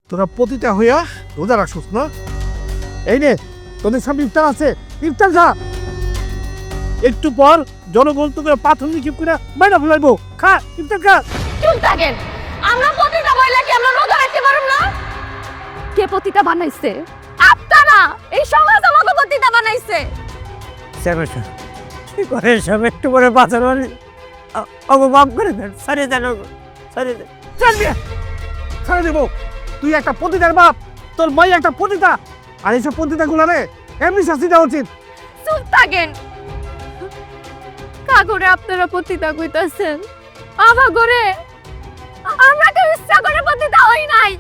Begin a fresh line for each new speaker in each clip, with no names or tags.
তোরা পতিতা হইয়া রোজা রাখছিস না? এই নে তোদের সামনে ইফতার আছে, ইফতার খা। একটু পর জনগণ তোকে পাথর নিক্ষেপ করে মাইনা ফেলাইবো। খা, ইফতার খা।
চুপ থাকেন। আমরা পতিতা বইলা কি আমরা রোজা রাখতে পারুম না? কে পতিতা বানাইছে? আপনারা। এই সমাজ আমাকে পতিতা বানাইছে।
কি করে সব একটু করে বাঁচানো অবমাপ করে দেন, সারিয়ে দেন, সারিয়ে দেন।
চল বিয়া ছেড়ে দেবো। তুই একটা পতিতার বাপ, তোর মাই একটা পতিতা, আর এইসব পতিতা গুলারে এমনি শাস্তি দেওয়া উচিত।
চুপ থাকেন। কাগরে আপনারা পতিতা কইতাছেন, আমার ঘরে আমরা কেউ ইচ্ছা করে পতিতা হই নাই।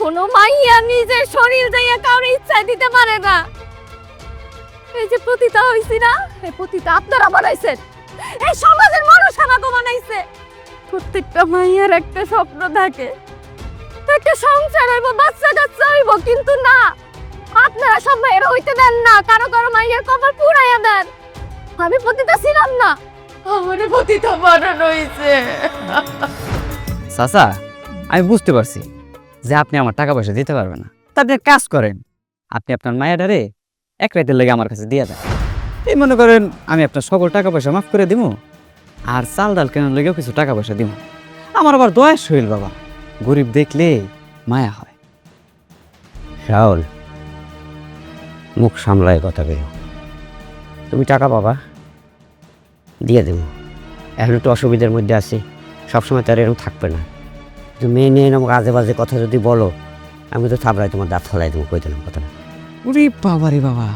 কোনো মাইয়া নিজের শরীর যাইয়া কাউরে ইচ্ছা দিতে পারে না। এই যে পতিতা হইছি না, এই পতিতা আপনারা বানাইছেন। এই সমাজের মানুষ আমাকে বানাইছে। প্রত্যেকটা মাইয়ার একটা স্বপ্ন থাকে, একটা সংসার হইব, বাচ্চা কাচ্চা হইব, কিন্তু না, আপনারা সব মাইয়েরা হইতে দেন না। কারো কারো মাইয়ের কপাল পুরাইয়া দেন। আমি পতিতা ছিলাম না, আমার পতিতা বানানো হইছে।
চাচা, আমি বুঝতে পারছি যে আপনি আমার টাকা পয়সা দিতে পারবেন না। তা আপনি এক কাজ করেন, আপনি আপনার মায়েরারে এক রাতের লেগে আমার কাছে দিয়ে দেন। এই মনে করেন আমি আপনার সকল টাকা পয়সা মাফ করে দিব, আর চাল ডাল কেনার লেগেও কিছু টাকা পয়সা দিব। আমার আবার দয়ার শরীর বাবা, গরিব দেখলে মায়া হয়।
রাহুল, মুখ সামলায় কথা কেউ। তুমি টাকা পাবা, দিয়ে দেবো। এখন একটু অসুবিধার মধ্যে আছি, সবসময় তার এরকম থাকবে না। তুমি মেয়ে নিয়ে আমাকে আজে বাজে কথা যদি বলো, আমি তো থাবড়াই তোমার দাঁত ফেলাই দেবো, কই দিলাম কথাটা।
উরি বাবা রে বাবা,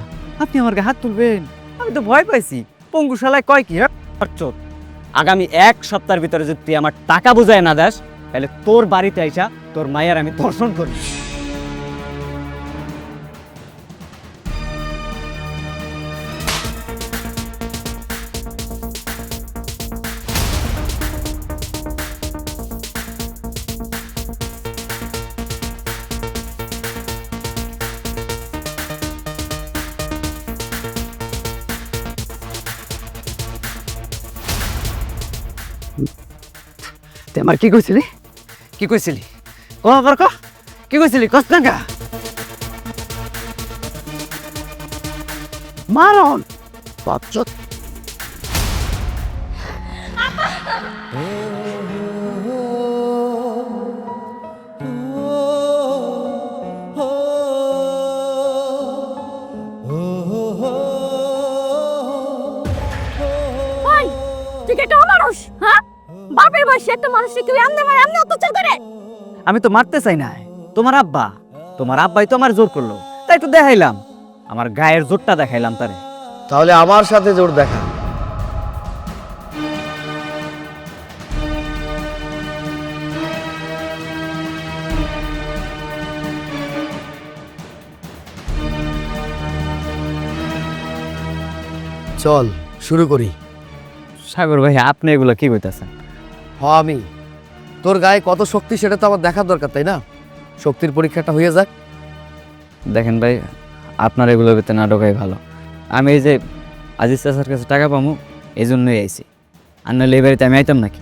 আপনি আমার গায়ে হাত তুলবেন? আমি তো ভয় পাইছি। পঙ্গুশালায় কয় কি আগামী এক সপ্তাহের ভিতরে যদি তুই আমার টাকা বুঝায় না দাস, তাহলে তোর বাড়িতে আইসা তোর মায়ের আমি দর্শন করি। তুই আমার কি কইছিলি? কি কইছিলি? আবার ক, কি কইছিলি? কস্তাঙ্গা মারন পাঁচত।
ওই, তুই কি একটা মানুষ? হ্যাঁ, বাপের বয়সে একটা মানুষকে কেউ এমনি মারে, এমনি অত্যাচার করে?
আমি তো মারতে চাই না। তোমার আব্বাই তো আমার জোর করলো, তাই একটু দেখাইলাম, আমার গায়ের জোরটা দেখাইলাম তারে।
তাহলে আমার সাথে জোর দেখা। চল শুরু করি।
সাগর ভাই, আপনি এগুলো কি কইতাছেন?
আমি তোর গায়ে কত শক্তি সেটা তো আমার দেখার দরকার, তাই না? শক্তির পরীক্ষাটা হয়ে যাক।
দেখেন ভাই, আপনার এগুলো পেতে না ঢোকাই ভালো। আমি এই যে আজিজ চাচার কাছে টাকা পাবো, এই জন্যই আইছি। আর নাহলে এই বাড়িতে আমি আইতাম নাকি?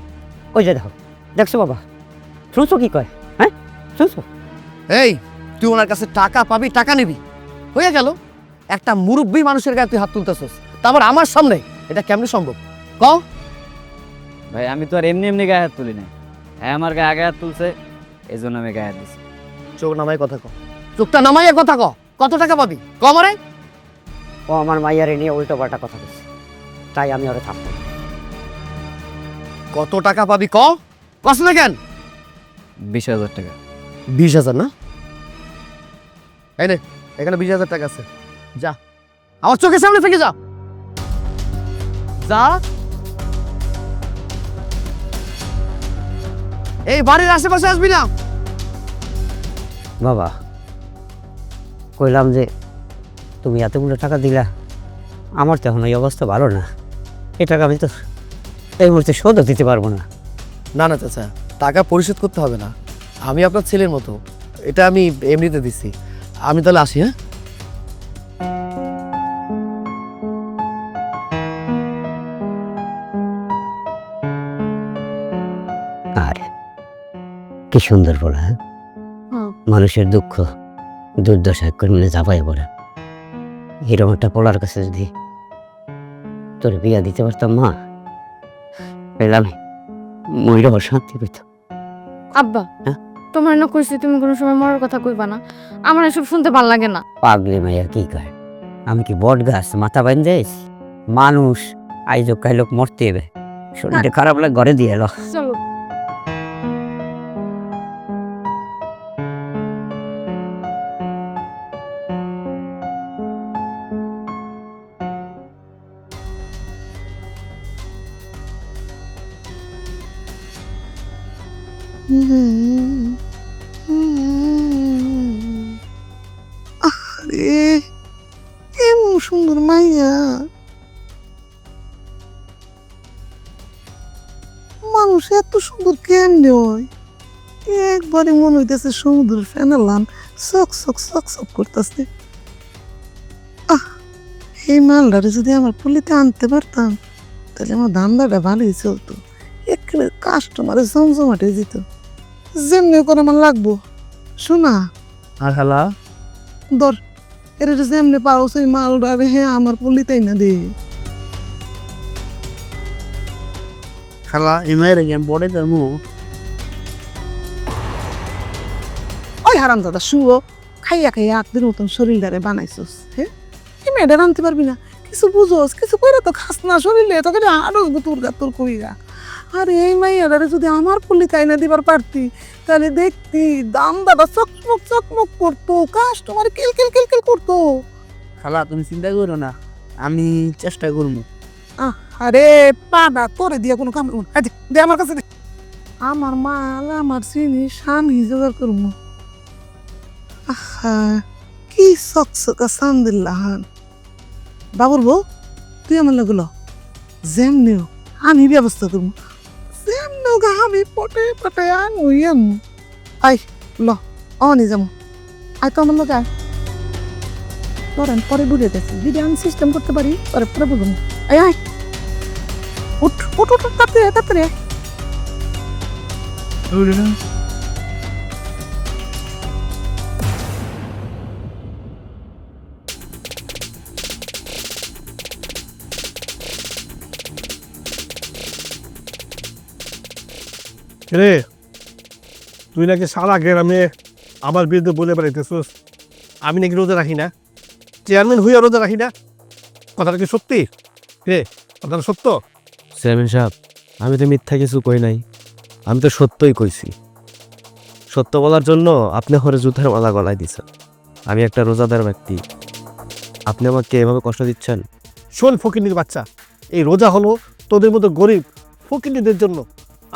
ওই যে দেখো, দেখছো বাবা, শুনছো কি কয়? হ্যাঁ, শুনছো?
এই, তুই ওনার কাছে টাকা পাবি, টাকা নিবি, হয়ে গেল। একটা মুরব্বী মানুষের গায়ে তুই হাত তুলতেছস, তারপর আমার সামনে, এটা কেমনে সম্ভব? কও।
ভাই, আমি তো আর এমনি এমনি গায়ে হাত তুলি নাই। হ্যাঁ, আমার গায়ে আগে হাত তুলছে, এই জন্য আমি গায়ে হাত দিছি।
চোখ নামাই কথা ক, চোখটা নামাইয়া কথা ক। কত টাকা পাবি কমরে?
ও আমার মাইয়ারে নিয়ে উল্টো পাল্টা কথা বলছে, তাই আমি ওরা থাকবো।
কত টাকা পাবি ক, কস না কেন?
20,000 টাকা।
20,000 না? এই নে, এখানে 20,000 টাকা আছে, যা আমার চোখের সামনে থেকে যা। যা, এই বাড়ির আশেপাশে আসবি না।
বাবা, কইলাম যে তুমি এতগুলো টাকা দিলা, আমার তো এখন এই অবস্থা ভালো না। এই টাকা আমি তো এই মুহূর্তে শোধও দিতে পারবো না।
না না চাচা, টাকা পরিশোধ করতে হবে না, আমি আপনার ছেলের মতো, এটা আমি এমনিতে দিচ্ছি। আমি তাহলে আসি। হ্যাঁ,
আর কি সুন্দর বলা, হ্যাঁ? মানুষের দুঃখ দুর্দশা করে চাপাই পড়ে। এরকম একটা পোলার কাছে যদি তোর বিয়া দিতে পারতাম মা, পেলাম ময়ূর শান্তি পেত।
আব্বা
হ্যাঁ?
তোমার না কইছি তুমি কোনো সময় মরার কথা কইবা না, আমার এসব শুনতে ভাল লাগে না।
পাগলি মাইয়া কি কয়, আমি কি বট গাছ মাথা বাইন যাইস? মানুষ আইজো কাইলোক মরতে হবে, শরীরটা খারাপ লাগে ঘরে দিয়ে এলো।
চলো।
আরে এমন সুন্দর মাইয়া, মানুষ এত সুন্দর কেমনে হয়? একবারে মনে হইতেছে সমুদ্র ফেনালাম চক চক চক চক করতেছে। এই মালটারে যদি আমার পুলিতে আনতে পারতাম তাহলে আমার ধান্দাটা ভালোই চলতো, একেবারে কাস্টমারে জমজমাটে যেত। যেমনি করে আমার লাগবো। শোনা
আর খালা
ধর, এটা যেমনি পারো সেই মালটারে হ্যাঁ আমার পুলিতেই না দে।
খালা এই মায়ের গেম পড়ে যাবো।
ওই হারাম দাদা শুয়ো, খাইয়া খাইয়া একদিন মতন শরীরটারে বানাইছস। হ্যাঁ এই মেয়েটা আনতে পারবি না, কিছু বুঝোস, কিছু কইরা তো খাস না শরীরে, তোকে আরো তোর গা তোর কইরা। আর এই মাইয়াটারে যদি আমার পুলিতে আইনা দিবার পারতি তাহলে দেখতি দাম দাদা চকমক চকমক করতো, কাস্টমার কিল কিল কিল কিল করতো।
খালা তুমি চিন্তা করো না, আমি চেষ্টা করবো।
আরে পানা তোরে দিয়ে কোনো কাম করবো না। এই দে আমার কাছে দে। আমার মাল আমার জিনিস আমি জোগাড় করবো। আহা কি চকচকা সান্দিল্লাহান। বাবুর বউ তুই আমার লাগলো যেমনিও আমি ব্যবস্থা করবো, যেমনিও আমি পটে পটে আনুই আনু। আই ল অনি যাবো, আয় তো আমার লোক আয়। করেন পরে বুঝে গেছি, যদি আমি সিস্টেম করতে পারি পরে পরে বুঝুন। আয় আয় উঠ উঠ উঠ তাড়াতাড়ি তাড়াতাড়ি।
রে তুই নাকি সারা গ্রামে আমার বিরুদ্ধে বলে বেড়াইতেছিস আমি নাকি রোজা রাখি না, চেয়ারম্যান হইয়া রোজা রাখি না। কথাটা কি সত্যি রে? কথাটা সত্য?
চেয়ারম্যান সাহেব, আমি তো মিথ্যা কিছু কই নাই, আমি তো সত্যই কইছি। সত্য বলার জন্য আপনি হরে জুতার মালা গলায় দিচ্ছেন। আমি একটা রোজাদার ব্যক্তি, আপনি আমাকে এভাবে কষ্ট দিচ্ছেন?
শোন ফকিনীর বাচ্চা, এই রোজা হলো তোদের মতো গরিব ফকিনীদের জন্য,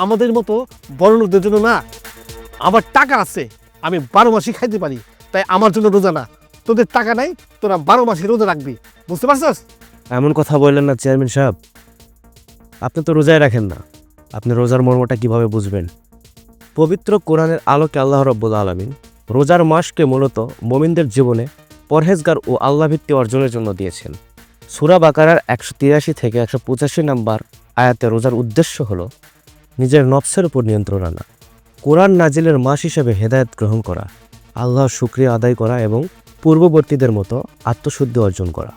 আমাদের মতো বড় লোকদের জন্য না। আমার টাকা আছে, আমি 12 মাসই খাইতে পারি, তাই আমার জন্য রোজা না। তোদের টাকা নাই, তোরা 12 মাসই রোজা রাখবি, বুঝতে পারছিস?
এমন কথা বললেন না চেয়ারম্যান সাহেব, আপনি তো রোজাই রাখেন না, আপনি রোজার মর্মটা কিভাবে বুঝবেন? পবিত্র কোরআনের আলোকে আল্লাহ রাব্বুল আলামিন রোজার মাসকে মূলত মুমিনদের জীবনে পরহেজগার ও আল্লাহভিত্তি অর্জনের জন্য দিয়েছেন। সূরা বাকারার 183 থেকে 185 নম্বর আয়াতে রোজার উদ্দেশ্য হলো নিজের নফসের উপর নিয়ন্ত্রণ আনা, কোরআন নাজিলের মাস হিসেবে হেদায়েত গ্রহণ করা, আল্লাহর শুকরিয়া আদায় করা এবং পূর্ববর্তীদের মতো আত্মশুদ্ধি অর্জন করা।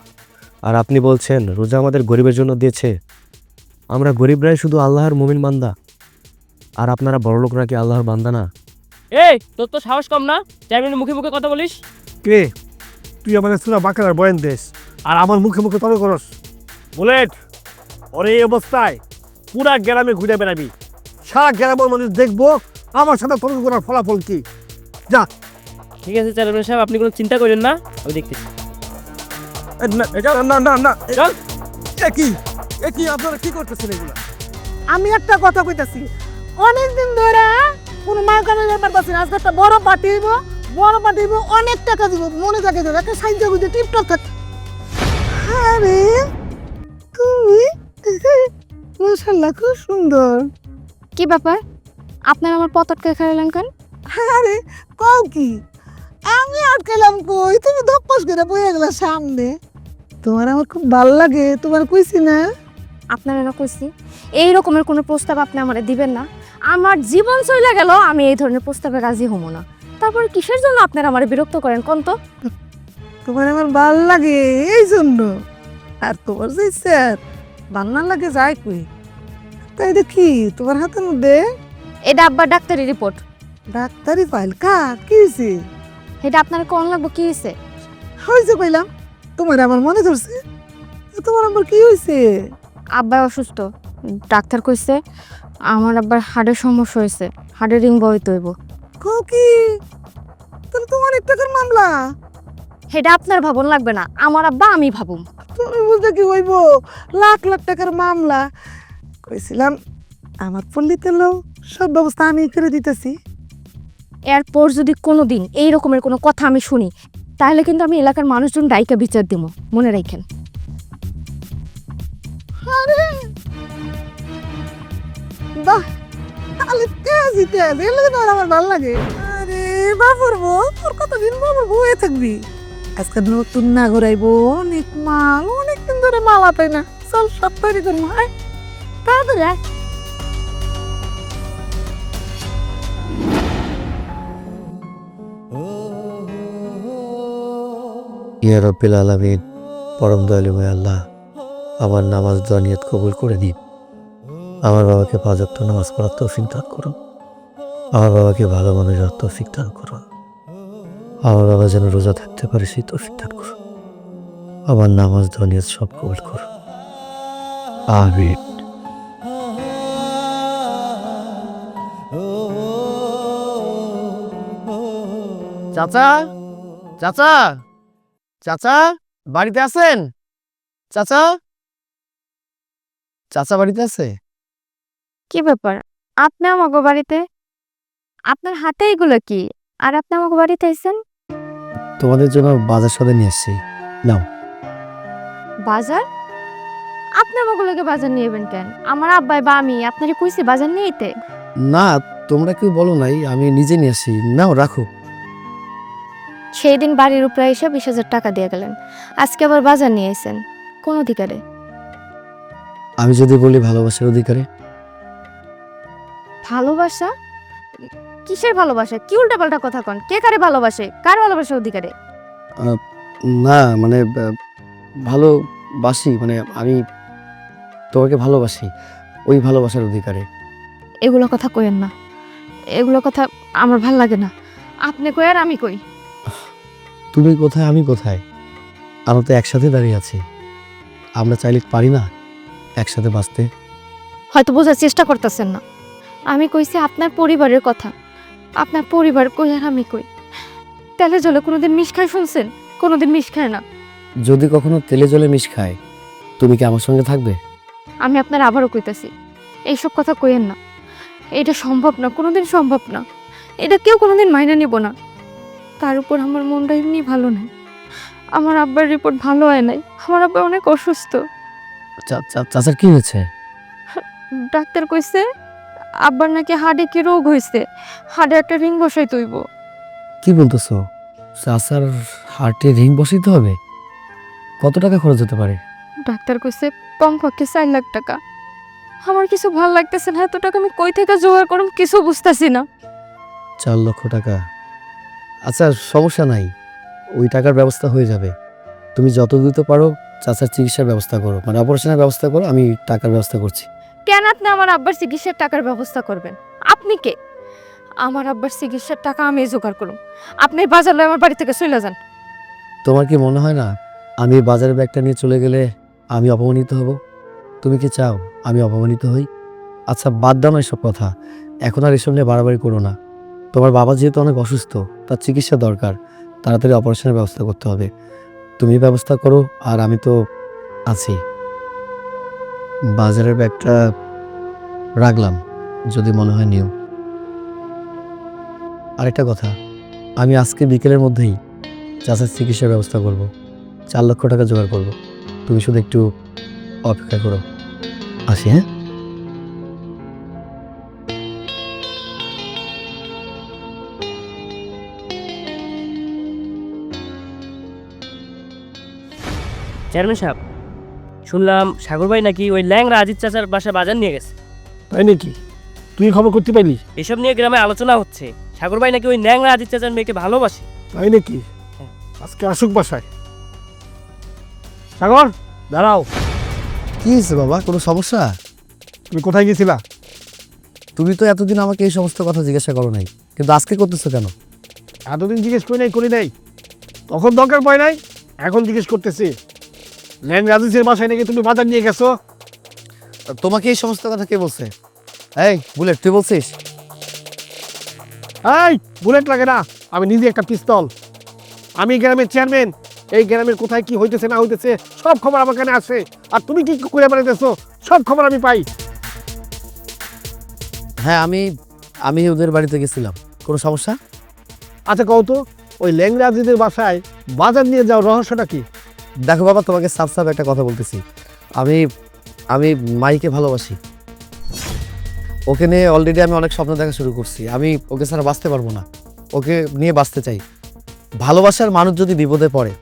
আর আপনি বলছেন রোজা আমাদের গরিবের জন্য দিয়েছে? আমরা গরিবরাই শুধু আল্লাহর মুমিন বান্দা, আর আপনারা বড়লোকরা কি আল্লাহর বান্দা না?
এই তোর তো সাহস কম না, চেয়ারম্যানের মুখে মুখে কথা বলিস?
কে তুই আমাদের সুরা বাকারার বয়ান দেশ আর আমার মুখে মুখে তর্ক করস? বুলেট, ওরে এই অবস্থায় পুরা গ্রামে ঘুরে বেড়াবি, সারা গ্রামের মানুষ দেখবো আমার সাথে তর্ক করার ফলাফল কি। যা।
ঠিক আছে চেয়ারম্যান সাহেব, আপনি কোনো চিন্তা করেন না, আমি দেখতেছি।
না না না,
চল।
কি আপনারা কি করতেছেন এগুলা?
আমি একটা কথা কইতাছি, অনেকদিন ধরে কোনো মাল কামে ব্যাপার পাচ্ছি না, আজকে একটা বড় পার্টি হইব, অনেক টাকা দিব, মনে থাকে তো একটা সাইজ গুজে টিপটপ থাক। আরে তুমি মাশাআল্লাহ খুব সুন্দর।
কি ব্যাপার, আপনার আমার পতটকে খাইলেন কেন?
আরে কও কি, আমি আটকেলাম কই, তুমি ধপ্পস করে বইয়া গেলা সামনে। তোমার আমার খুব ভালো লাগে, তোমার কইছি না?
আপনারা না কইছি এই রকমের কোনো প্রস্তাব আপনি আমারে দিবেন না, আমার জীবন চলে গেল আমি এই ধরনের প্রস্তাবে রাজি হব না। তারপর কিসের জন্য আপনারা আমার বিরক্ত করেন কোন তো?
তোমার আমার ভাল লাগে এই জন্য। আর তোমার যে স্যার ভাল না লাগে যায় কই? তাই দেখি তোমার হাতের মধ্যে
এটা আব্বার ডাক্তারি রিপোর্ট।
ডাক্তারি ফাইল কার কি হয়েছে?
এটা আপনার কোন লাগবো কি হয়েছে?
হয়েছে পাইলাম, তোমার আমার মনে ধরছে। তোমার আমার কি হয়েছে?
আব্বা অসুস্থ, ডাক্তার কইছে আমার আব্বার হার্টের সমস্যা হয়েছে, হার্টের রিং বইতে হইব।
কও কি? তাহলে তো অনেক টাকার মামলা।
সেটা আপনার ভাবন লাগবে না, আমার আব্বা আমি ভাবুম।
তুমি বলতে কি হইব? লাখ লাখ টাকার মামলা। কইছিলাম আমার পল্লীতে লো সব ব্যবস্থা আমি করে দিতেছি।
এরপর যদি কোনোদিন এই রকমের কোনো কথা আমি শুনি, তাহলে কিন্তু আমি এলাকার মানুষজন ডাইকা বিচার দিব, মনে রাখেন।
আরে বাহ, তাহলে তেজি তেজ এলে তো আমার ভালো লাগে। আরে বাবুর বউ, তোর কতদিন বাবুর বউ হয়ে থাকবি? আজকে নতুন না ঘুরাইবো, অনেক মাল, অনেকদিন ধরে মাল আপাই না। চল সব তৈরি করবো। আয় তাড়াতাড়ি আয়।
ইয়া রব্বিল আলামিন, পরম দয়ালুময় আল্লাহ, আমার নামাজ দোয়া নিয়ত কবুল করে দিন। আমার বাবাকে 5 ওয়াক্ত নামাজ পড়ার তৌফিক দান করুন। আমার বাবাকে ভালো মানুষের তৌফিক দান করুন। আমার বাবা যেন রোজা থাকতে পারে সেই তৌফিক দান করুন। আমার নামাজ দোয়া নিয়ত সব কবুল করুন। আমিন।
চাচা, চাচা, চাচা বাড়িতে আছেন? চাচা, চাচা বাড়িতে আছে?
কি ব্যাপার, আপনি আমাকে বাড়িতে? আপনার হাতে এগুলো কি? আর আপনি আমাকে বাড়িতে আইছেন?
তোমাদের জন্য বাজার সদাই নিয়ে এসেছি, নাও।
বাজার? আপনি আমাকে লোকে বাজার নিয়ে যাবেন কেন? আমার আব্বাই বা আমি আপনারে কইছি বাজার নিয়ে আইতে?
না, তোমরা কেউ বলো নাই, আমি নিজে নিয়ে আসি। নাও, রাখো।
সেই দিন বাড়ির উপরে এসে 20,000 টাকা দিয়ে গেলেন, আজকে আবার বাজার নিয়ে আইছেন কোন অধিকারে?
আমি যদি বলি ভালোবাসার অধিকারে।
ভালোবাসা? কিসের ভালোবাসা? কি উল্টাপাল্টা কথা কন? কে কারে ভালোবাসে? কার ভালোবাসার অধিকারে?
না মানে ভালোবাসি, মানে আমি তোমাকে ভালোবাসি, ওই ভালোবাসার অধিকারে।
এগুলো কথা কইেন না, এগুলো কথা আমার ভাল লাগে না। আপনি কই আর আমি কই?
তুমি কোথায়, আমি কোথায়? আমরা তো একসাথে দাঁড়িয়ে আছি। আমরা চাইলে পারি না একসাথে বাঁচতে?
হয়তো বোঝার চেষ্টা করতেছেন না। আমি কইছি আপনার পরিবারের কথা। আপনার পরিবার কই আর আমি কই? তেলে জলে কোনোদিন মিশ খায় শুনছেন? কোনোদিন মিশ খায় না।
যদি কখনো তেলে জলে মিশ খায়, তুমি কি আমার সঙ্গে থাকবে?
আমি আপনার আবারও কইতাছি, এইসব কথা কইেন না। এটা সম্ভব না, কোনোদিন সম্ভব না। এটা কেউ কোনোদিন মাইনে নিব না। তার উপর আমার মনটা এমনি ভালো নাই। আমার আব্বার রিপোর্ট ভালো হয় নাই। আমার আব্বা অনেক অসুস্থ।
চাচার কি হয়েছে?
ডাক্তার কইছে আব্বার নাকি হার্টে কি রোগ হয়েছে, হার্টে একটা রিং বসাই তৈব।
কি বলতেছো? চাচার হার্টে রিং বসাইতে হবে? কত টাকা খরচ হতে পারে?
ডাক্তার কইছে কমপক্ষে 4 লাখ টাকা। আমার কিছু ভালো লাগতেছে না, এত টাকা আমি কই থেকে জোগাড় করব কিছু বুঝতাছি না।
4 লক্ষ টাকা? আচ্ছা, সমস্যা নাই, ওই টাকার ব্যবস্থা হয়ে যাবে। তুমি যত দ্রুত পারো চাচার চিকিৎসার ব্যবস্থা করো, মানে অপারেশনের ব্যবস্থা করো, আমি টাকার ব্যবস্থা করছি।
কেন আপনি আমার আব্বার চিকিৎসার টাকার ব্যবস্থা করবেন? আপনি কে? আমার আব্বার চিকিৎসার টাকা আমি জোগাড় করব। আপনি বাজার লয়ে আমার বাড়ি থেকে চলে যান।
তোমার কি মনে হয় না আমি এই বাজারের ব্যাগটা নিয়ে চলে গেলে আমি অপমানিত হব? তুমি কি চাও আমি অপমানিত হই? আচ্ছা, বাদ দাও না এসব কথা, এখন আর এসব নিয়ে বাড়াবাড়ি করো না। তোমার বাবা যেহেতু অনেক অসুস্থ, তার চিকিৎসা দরকার, তাড়াতাড়ি অপারেশনের ব্যবস্থা করতে হবে। তুমি ব্যবস্থা করো, আর আমি তো আছি। বাজারের ব্যাগটা রাখলাম, যদি মনে হয় নিও। আরেকটা কথা, আমি আজকে বিকেলের মধ্যেই চাচার চিকিৎসার ব্যবস্থা করব। 4 লক্ষ টাকা জোগাড় করব। তুমি শুধু একটু অপেক্ষা করো। আসি, হ্যাঁ?
চেয়ারম্যান সাহেব, শুনলাম সাগর ভাই নাকি ওই ল্যাংরা আজিজ চাচার বাসায় বাজার নিয়ে গেছে।
তাই নাকি? তুই খবর করতে পারলি?
এসব নিয়ে গ্রামে আলোচনা হচ্ছে। সাগর ভাই নাকি ওই ন্যাংরা আজিজ চাচার মেয়েকে ভালোবাসে।
তাই নাকি? আজকে আসুক বাসায়। সাগর দাঁড়াও,
কি হয়েছে বাবা, কোনো সমস্যা?
তুমি কোথায় গেছিলা?
তুমি তো এতদিন আমাকে এই সমস্ত কথা জিজ্ঞাসা করো নাই, কিন্তু আজকে করতেছো কেন?
এতদিন জিজ্ঞেস করি নাই, তখন দরকার পড়ে নাই, এখন জিজ্ঞেস করতেছি। ল্যান্ড রাজেশের বাসায় নাকি তুমি বাজার নিয়ে গেছো?
তোমাকে এই সমস্ত কথা কে বলছে? এই বুলেট, তুই বলছিস?
এই বুলেট লাগে না, আমি নিজে একটা পিস্তল। আমি গ্রামের চেয়ারম্যান, এই গ্রামের কোথায় কি হইতেছে না হইতেছে সব খবর আমার কাছে আসে। আর তুমি কি করে বেড়াইতেছো সব খবর আমি পাই।
হ্যাঁ, আমি ওদের বাড়িতে গেছিলাম। কোনো সমস্যা?
আচ্ছা কও তো, ওই ল্যাংরাজিদের বাসায় বাজার নিয়ে যাও রহস্যটা কি?
দেখো বাবা, তোমাকে সাফ সাফ একটা কথা বলতেছি। আমি মাইকে ভালোবাসি। ওকে নিয়ে অলরেডি আমি অনেক স্বপ্ন দেখা শুরু করছি। আমি ওকে ছাড়া বাঁচতে পারবো না, ওকে নিয়ে বাঁচতে চাই। ভালোবাসার মানুষ যদি বিপদে পড়ে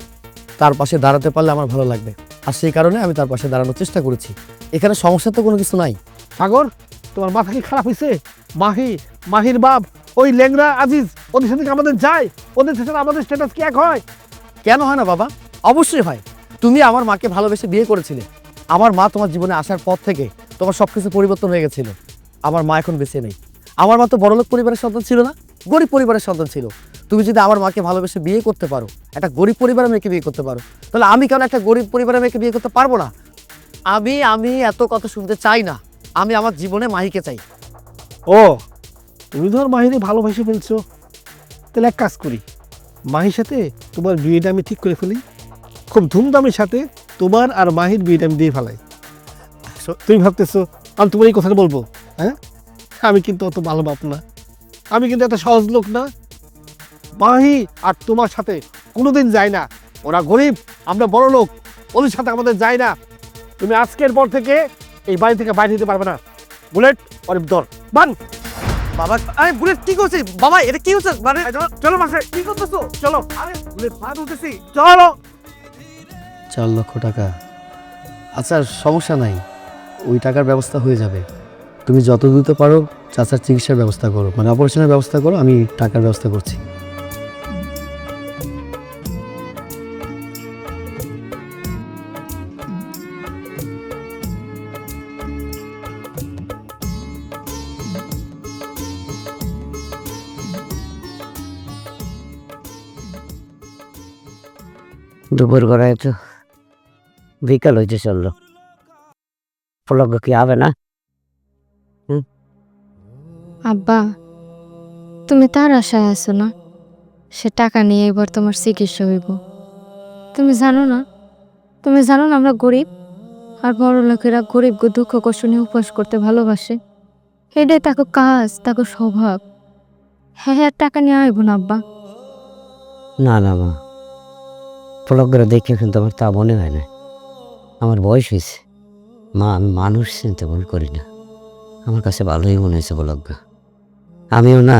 তার পাশে দাঁড়াতে পারলে আমার ভালো লাগবে, আর সেই কারণে আমি তার পাশে দাঁড়ানোর চেষ্টা করেছি। এখানে সমস্যা তো কোনো কিছু নাই।
সাগর, তোমার মাথা কি খারাপ হয়েছে? মাহির বাপ ওই ল্যাংরা আজিজ, ওদের সাথে কি আমাদের যায়? ওদের সাথে আমাদের স্ট্যাটাস কি এক হয়?
কেন হয় না বাবা? অবশ্যই হয়। তুমি আমার মাকে ভালোবেসে বিয়ে করেছিলে। আমার মা তোমার জীবনে আসার পর থেকে তোমার সব কিছু পরিবর্তন হয়ে গেছিল। আমার মা এখন বেঁচে নেই। আমার মা তো বড়লোক পরিবারের সন্তান ছিল না, গরিব পরিবারের সন্তান ছিল। তুমি যদি আমার মাকে ভালোবেসে বিয়ে করতে পারো, একটা গরিব পরিবারের মেয়েকে বিয়ে করতে পারো, তাহলে আমি কেন একটা গরিব পরিবারের মেয়েকে বিয়ে করতে পারবো না? আমি এত কথা শুনতে চাই না। আমি আমার জীবনে মাহিকে চাই।
ও, তুমি ধর মাহিরে ভালোবেসে ফেলছো, তাহলে এক কাজ করি, মাহির সাথে তোমার বিয়েটা আমি ঠিক করে ফেলি। খুব ধুমধামের সাথে তোমার আর মাহির বিয়েটা আমি দিয়ে ফেলাই। তুমি ভাবতেছো আমি তোমার এই কথাটা বলবো? হ্যাঁ, আমি কিন্তু অত ভালো বাপ না, আমি কিন্তু এত সহজ লোক না। মাহি আর তোমার সাথে কোনোদিন যায় না। ওরা গরিব, আমরা বড় লোক, ওদের সাথে আমাদের যায় না। তুমি আজকের পর থেকে এই বাড়ি থেকে বাইরে যেতে পারবে না। বুলেট অরিফ দর বান।
বাবা, আরে বুলেট কি করছিস বাবা? এটা কি হচ্ছে? মানে
চলো মাসে, কি করতেছো? চলো। আরে বুলেট বান হতেছি, চলো।
4 লক্ষ টাকা? আচ্ছা, সমস্যা নাই, ওই টাকার ব্যবস্থা হয়ে যাবে। তুমি যত দ্রুত পারো চাচার চিকিৎসার ব্যবস্থা করো, মানে অপারেশনের ব্যবস্থা করো, আমি টাকার ব্যবস্থা করছি।
দুপুর গড়ায় তো বিকাল হইতে চললো, ফলক কি হবে না?
আব্বা, তুমি তার আশায় আছো না? সে টাকা নিয়ে এবার তোমার চিকিৎসা হইব। তুমি জানো না আমরা গরিব, আর বড় লোকেরা গরিব দুঃখ কষ্ট নিয়ে উপবাস করতে ভালোবাসে। এটাই তাকে কাজ, তাকে স্বভাব। হ্যাঁ হ্যাঁ, টাকা নিয়ে আইব না আব্বা।
না না মা, ফলক করে দেখে কিন্তু আমার তা মনে হয় না। আমার বয়স হয়েছে মা, আমি মানুষ চিনতে ভুল করি না। আমার কাছে ভালোই মনে হয়েছে ফলক। আমিও না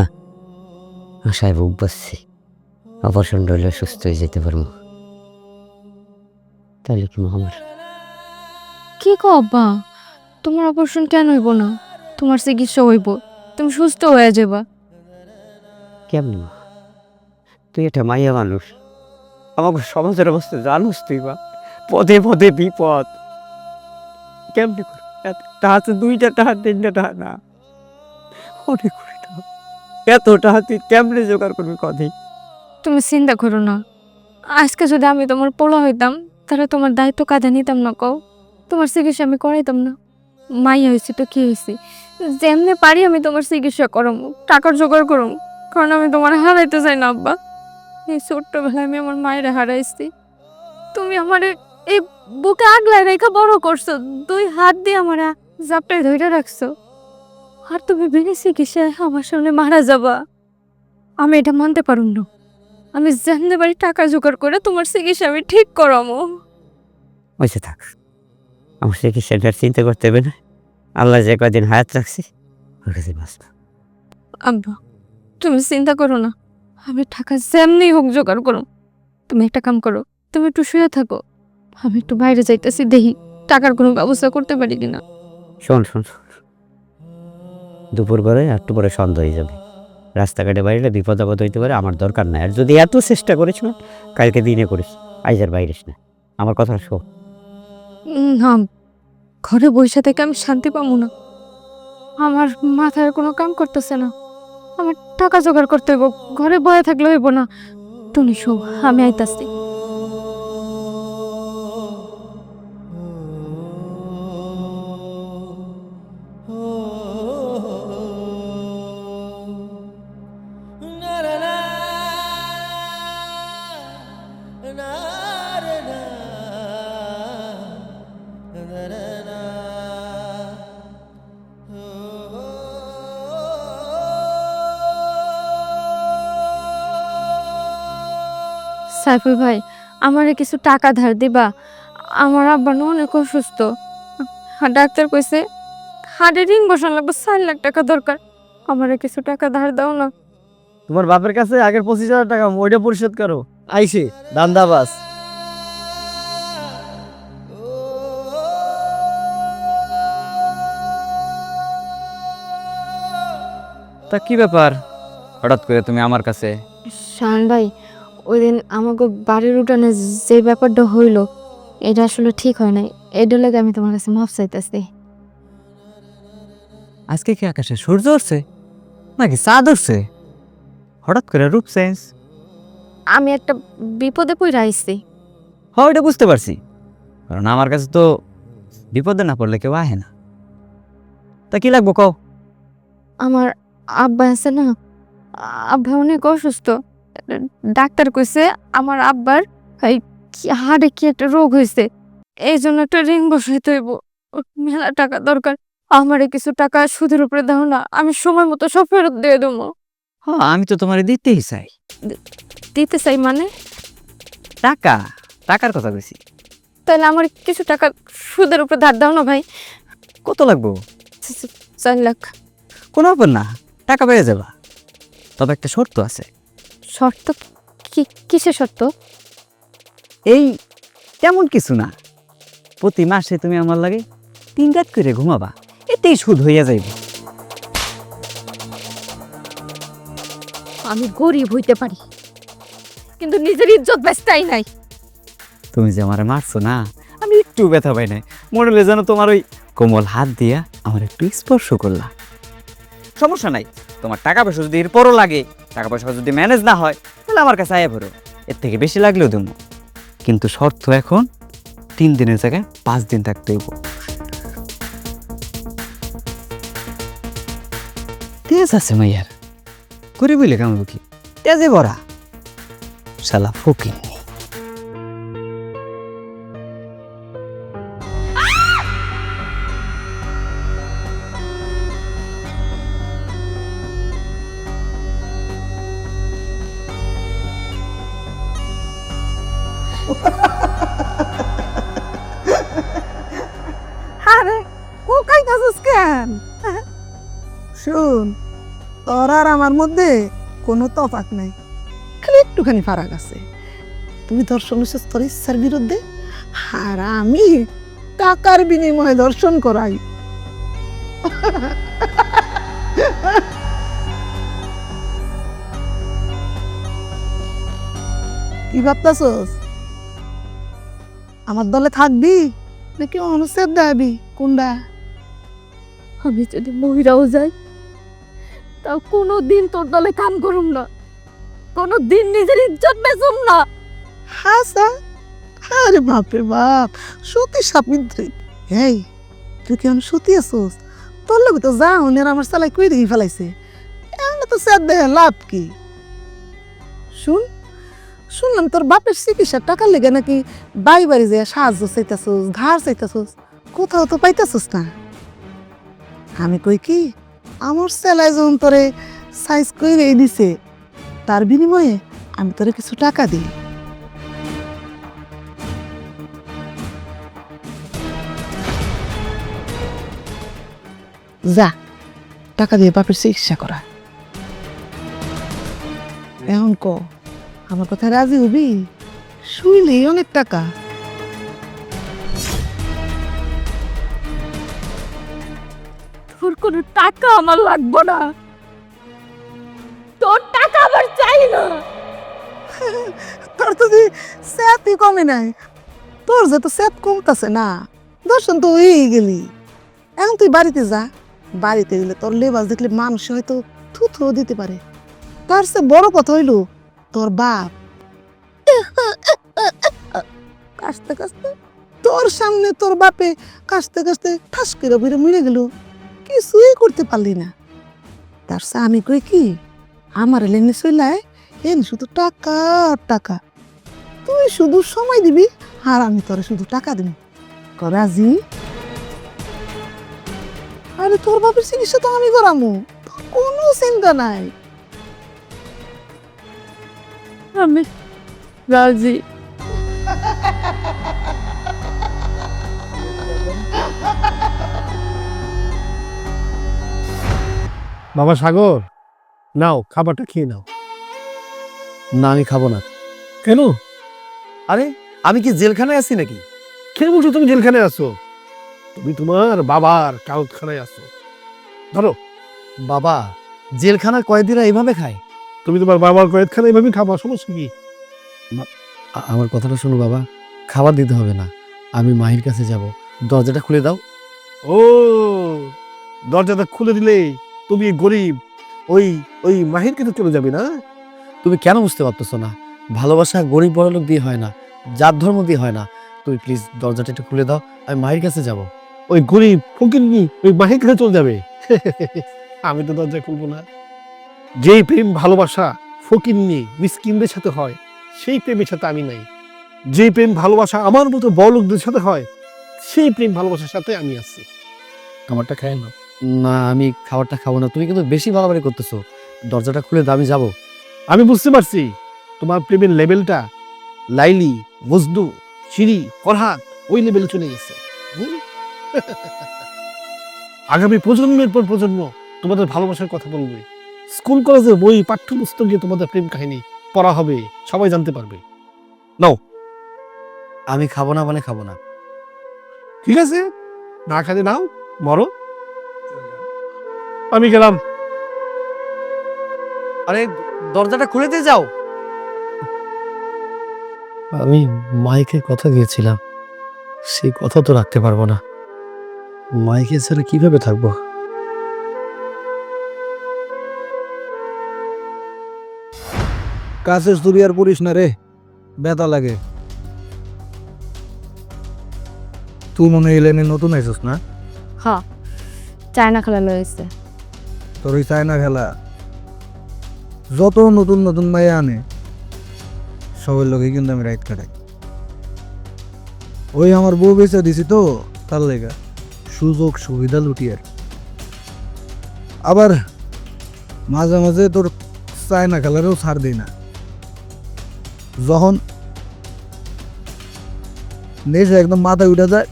আশায় বুক বাঁচছি, অপারেশন হইলে সুস্থ হয়ে যেতে পারবো। তাহলে কি আমার
কি কো আব্বা, তোমার অপারেশন কেন হইব না? তোমার চিকিৎসা হইব, তুমি সুস্থ হয়ে যাবা।
কেমন মা? তুই একটা মাইয়া মানুষ, আমাকে সমাজের অবস্থা জানোস তুই মা, পদে পদে বিপদ। কেমনি করে টাকা? 2টা টাকা 3টা টাকা না, অনেক করে টাকা। এত টাকা তুই কেমনে জোগাড় করবি কদিন?
তুমি চিন্তা করো না, আজকে যদি আমি তোমার পোলা হইতাম তাহলে তোমার দায়িত্ব কাঁধে নিতাম না। কও, তোমার চিকিৎসা আমি করাইতাম না? মাইয়া হয়েছি তো কি হয়েছি, যেমনি পারি আমি তোমার চিকিৎসা করম, টাকার জোগাড় করম। কারণ আমি তোমার হারাইতে চাই না আব্বা। এই ছোট্টবেলায় আমি আমার মায়ের হারাইছি, তুমি আমার এই বুকে আগলায় রেখা বড় করছো, 2 হাত দিয়ে আমার জাপটায় ধরে রাখছো, আর তুমি বিনা চিকিৎসায় আমার সামনে মারা যাবা। আমি এটা মানতে পারুম না। আমি জানতে পারি টাকা জোগাড় করে তোমার চিকিৎসা আমি ঠিক করামো।
বসে থাক, আমার চিকিৎসাটা চিন্তা করতে হবে না। আল্লাহ যে কদিন হায়াত রাখছি ওর কাছে বাঁচব।
আব্বা, তুমি চিন্তা করো না, আমি টাকা যেমনি হোক জোগাড় করো। তুমি একটা কাম করো, তুমি একটু শুয়ে থাকো, আমি একটু বাইরে যাইতেছি, দেখি টাকার কোনো ব্যবস্থা করতে পারি কিনা।
শোন শোন শোন, দুপুর করে একটু পরে সন্ধ্যা হয়ে যাবে, রাস্তাঘাটে বাইরে বিপদ আপদ হইতে পারে, আমার দরকার নাই। আর যদি এত চেষ্টা করিস না, কালকে দিনে করিস, আইজার বাইরিস না। আমার কথা শোন।
না, ঘরে বসে থেকে আমি শান্তি পাবো না। আমার মাথায় কোনো কাম করতেছে না। আমার টাকা জোগাড় করতে হইব, ঘরে বয়ে থাকলে হইব না। টুনি শো, আমি আইতাছি। সাইফুল ভাই, আমারে কিছু টাকা ধার দিবা? আমার আব্বা না অনেক অসুস্থ। ডাক্তার কইছে হাড়ে রিং বসানো লাগবে, 4 লাখ টাকা দরকার। আমারে কিছু টাকা ধার দাও না।
তোমার বাপের কাছে আগের 25,000 টাকা, ওইটা পরিশোধ করো। আইসে দান্দাবাস।
তা কি ব্যাপার, হঠাৎ করে তুমি আমার কাছে?
শান ভাই, ওই দিন আমাকে বাড়ির উঠানে যে ব্যাপারটা হইল, এটা আসলে ঠিক হয় নাই। এটা লাগে আমি তোমার কাছে মাফ চাইতেছি।
আজকে কি আকাশে সূর্য উঠছে নাকি চাঁদ উঠছে? হঠাৎ করে রূপ চেঞ্জ।
আমি একটা বিপদে পড়ে আইছি।
হ্যাঁ, ওইটা বুঝতে পারছি, কারণ আমার কাছে তো বিপদে না পড়লে কেউ আহে না। তা কি লাগবো কও?
আমার আব্বা আছে না, আব্বা অনেক অসুস্থ। ডাক্তার কইছে আমার আব্বার এই হাড়ে কি একটা রোগ হয়েছে, এই জন্য একটা রিং বসাইতে হইব। মেলা টাকা দরকার। আমারে কিছু টাকা সুদের উপরে দাও না, আমি সময় মতো সব ফেরত দিয়ে দেবো।
হ্যাঁ, আমি তো তোমার দিতেই চাই।
দিতে চাই মানে?
টাকা, টাকার কথা কইছি।
তাহলে আমার কিছু টাকা সুদের উপরে ধার দাও না ভাই।
কত লাগবো?
4 লাখ।
কোনো ব্যাপার না, টাকা পেয়ে যাবা। তবে একটা শর্ত আছে।
শর্ত? কিসের শর্ত?
এই তেমন কিছু না, প্রতি মাসে তুমি আমার লাগে 3 রাত করে ঘুমাবা, এতেই সুদ হইয়া যাইব।
আমি গরিব হইতে পারি, কিন্তু নিজের ইজ্জত বেচতেই নাই।
তুমি যে আমার মারছো না, আমি একটু ব্যথা পাই নাই। মনে হলে যেন তোমার ওই কোমল হাত দিয়া আমার একটু স্পর্শ করলা। সমস্যা নাই, তোমার টাকা পয়সা যদি এরপরও লাগে, টাকা পয়সা যদি ম্যানেজ না হয়, তাহলে আমার কাছে আয়া ভরো, এর থেকে বেশি লাগলেও দেবো। কিন্তু শর্ত এখন 3 দিনের জায়গায় 5 দিন থাকতে হইব। তেজ আছে মাইয়ার, করে বইলে কেমন কি তেজে ভরা শালা ফকির।
আরে ও কাইতাছিস কেন? শুন, তোর আর আমার মধ্যে কোনো তফাৎ নাই, খালি একটুখানি ফারাক আছে। তুই দর্শন হইছিস তোর ইচ্ছার বিরুদ্ধে, আর আমি টাকার বিনিময়ে দর্শন করাই। কি ভাবতাছস? আমার দলে থাকবি নাকি অনুচ্ছেদ দেবি? কোনটা?
আমি যদি মহিরাও যাই, তাও কোনোদিন তোর দলে কাম করুম না, কোনোদিন নিজের ইজ্জত বেচুম না।
হাসা, আরে বাপরে বাপ, সতী সাবিত্রী। এই তুই কেমন সতী আছোস? তোর লোক তো যা হনের আমার চালাই কই দেখি ফেলাইছে, এমনি তো স্যার দেয় লাভ কি? শুনলাম তোর বাপের চিকিৎসার টাকা লেগে নাকি বাড়ি বাড়ি যে সাহায্য চাইতাছোস, ধার চাইতাছোস, কোথাও তো পাইতাছোস না। আমি কই কি, আমার সেলাই যখন তোরে সাইজ করে দিছে, তার বিনিময়ে আমি তোরে কিছু টাকা দিই। যা, টাকা দিয়ে বাপের চিকিৎসা করা। এখন ক, আমার কথা রাজি হবি? শুইলেই অনেক টাকা।
তোর কোনো টাকা আমার লাগবো না। চাই না।
তোর তো স্যাতই কমে নাই, তোর যে তো স্যাত কমতাছে না, দর্শন তো হয়েই গেলি। এখন তুই বাড়িতে যা, বাড়িতে গেলে তোর লেবাস দেখলে মানুষ হয়তো থুথু দিতে পারে। তার সে বড় কথা হইল তোর বাপ কাশতে কাশতে তোর সামনে তোর বাপে কাশতে কাশতে ঠাস করে বেরো মিলে গেল, কিছুই করতে পারলি না। তার সে আমি কই কি, আমার লেনে চইলায় হেন শুধু টাকা আর টাকা, তুই শুধু সময় দিবি আর আমি তোরে শুধু টাকা দিব। রাজি? আরে তোর বাপের চিকিৎসা তো আমি করামু, তোর কোনো চিন্তা নাই।
আমি রাজি।
বাবা সাগর, নাও খাবারটা খেয়ে নাও।
না আমি খাবো না।
কেন?
আরে আমি কি জেলখানায় আছি নাকি?
কে বলছো তুমি জেলখানায় আছো? তুমি তোমার বাবার কাউখানায় আছো। ধরো।
বাবা, জেলখানার কয়েদিরা এইভাবে খায়?
তুমি তোমার বাবার কয়েদখানা এইভাবে খাবা, সমস্যা কি?
আমার কথাটা শোনো বাবা, খাবার দিতে হবে না, আমি মাহির কাছে যাব, দরজাটা খুলে দাও।
ও, দরজাটা খুলে দিলে তুমি গরিব ওই ওই মাহির কাছে চলে যাবে না?
তুমি কেন বুঝতে পারতেছো না? ভালোবাসা গরিব বড়লোক দিয়ে হয় না, জাত ধর্ম দিয়ে হয় না। তুমি প্লিজ দরজাটা একটু খুলে দাও, আমি মাহির কাছে যাব।
ওই গরিব ফকিরনি ওই মাহির কাছে চলে যাবে? আমি তো দরজা খুলবো না। যেই প্রেম ভালোবাসা ফকিরনি মিসকিনদের সাথে হয়, সেই প্রেমের সাথে আমি নাই। যে প্রেম ভালোবাসা আমার মতো বড় লোকদের সাথে হয়, সেই প্রেম ভালোবাসার সাথে আমি আছি। আমারটা খায় না।
না আমি খাবারটা খাবো না, তুমি কিন্তু বেশি বাড়াবাড়ি করতেছো। দরজাটা খুলে দাও, আমি যাবো।
আমি বুঝতে পারছি তোমার প্রেমের লেভেলটা লাইলি, মজনু, শিরি, ফরহাদ ওই লেভেলে চলে গেছে। আগামী প্রজন্মের পর প্রজন্ম তোমাদের ভালোবাসার কথা বলবে, স্কুল কলেজে বই পাঠ্যপুস্তকে তোমাদের প্রেম কাহিনী পড়া হবে, সবাই জানতে পারবে। নাও।
আমি খাবো না মানে খাবো না।
ঠিক আছে, না খাতে নাও, মরো। আমি গেলাম।
আরে দরজাটা খুলে দিয়ে যাও।
আমি মাইকে কথা দিয়েছিলাম, সেই কথা তো রাখতে পারবো না। মাইকে ছাড়া কিভাবে থাকবো? কাছের চুরি আর পড়িস না রে, ব্যথা লাগে। তুই মনে হয় এলেনে নতুন আইসস না?
হ্যাঁ, চায়না খেলা লয়েছে।
তোর ওই চায়না খেলা যত নতুন নতুন মাইয়া আনে সবার লোকে কিন্তু আমি রাইট কাটাই। ওই আমার বউ বেঁচে দিছি তো, তার লেগা সুযোগ সুবিধা লুটিয়ে। আবার মাঝে মাঝে তোর চায়না খেলারও ছাড় দেই না। যখন নেশা একদম মাথায় উঠে যায়,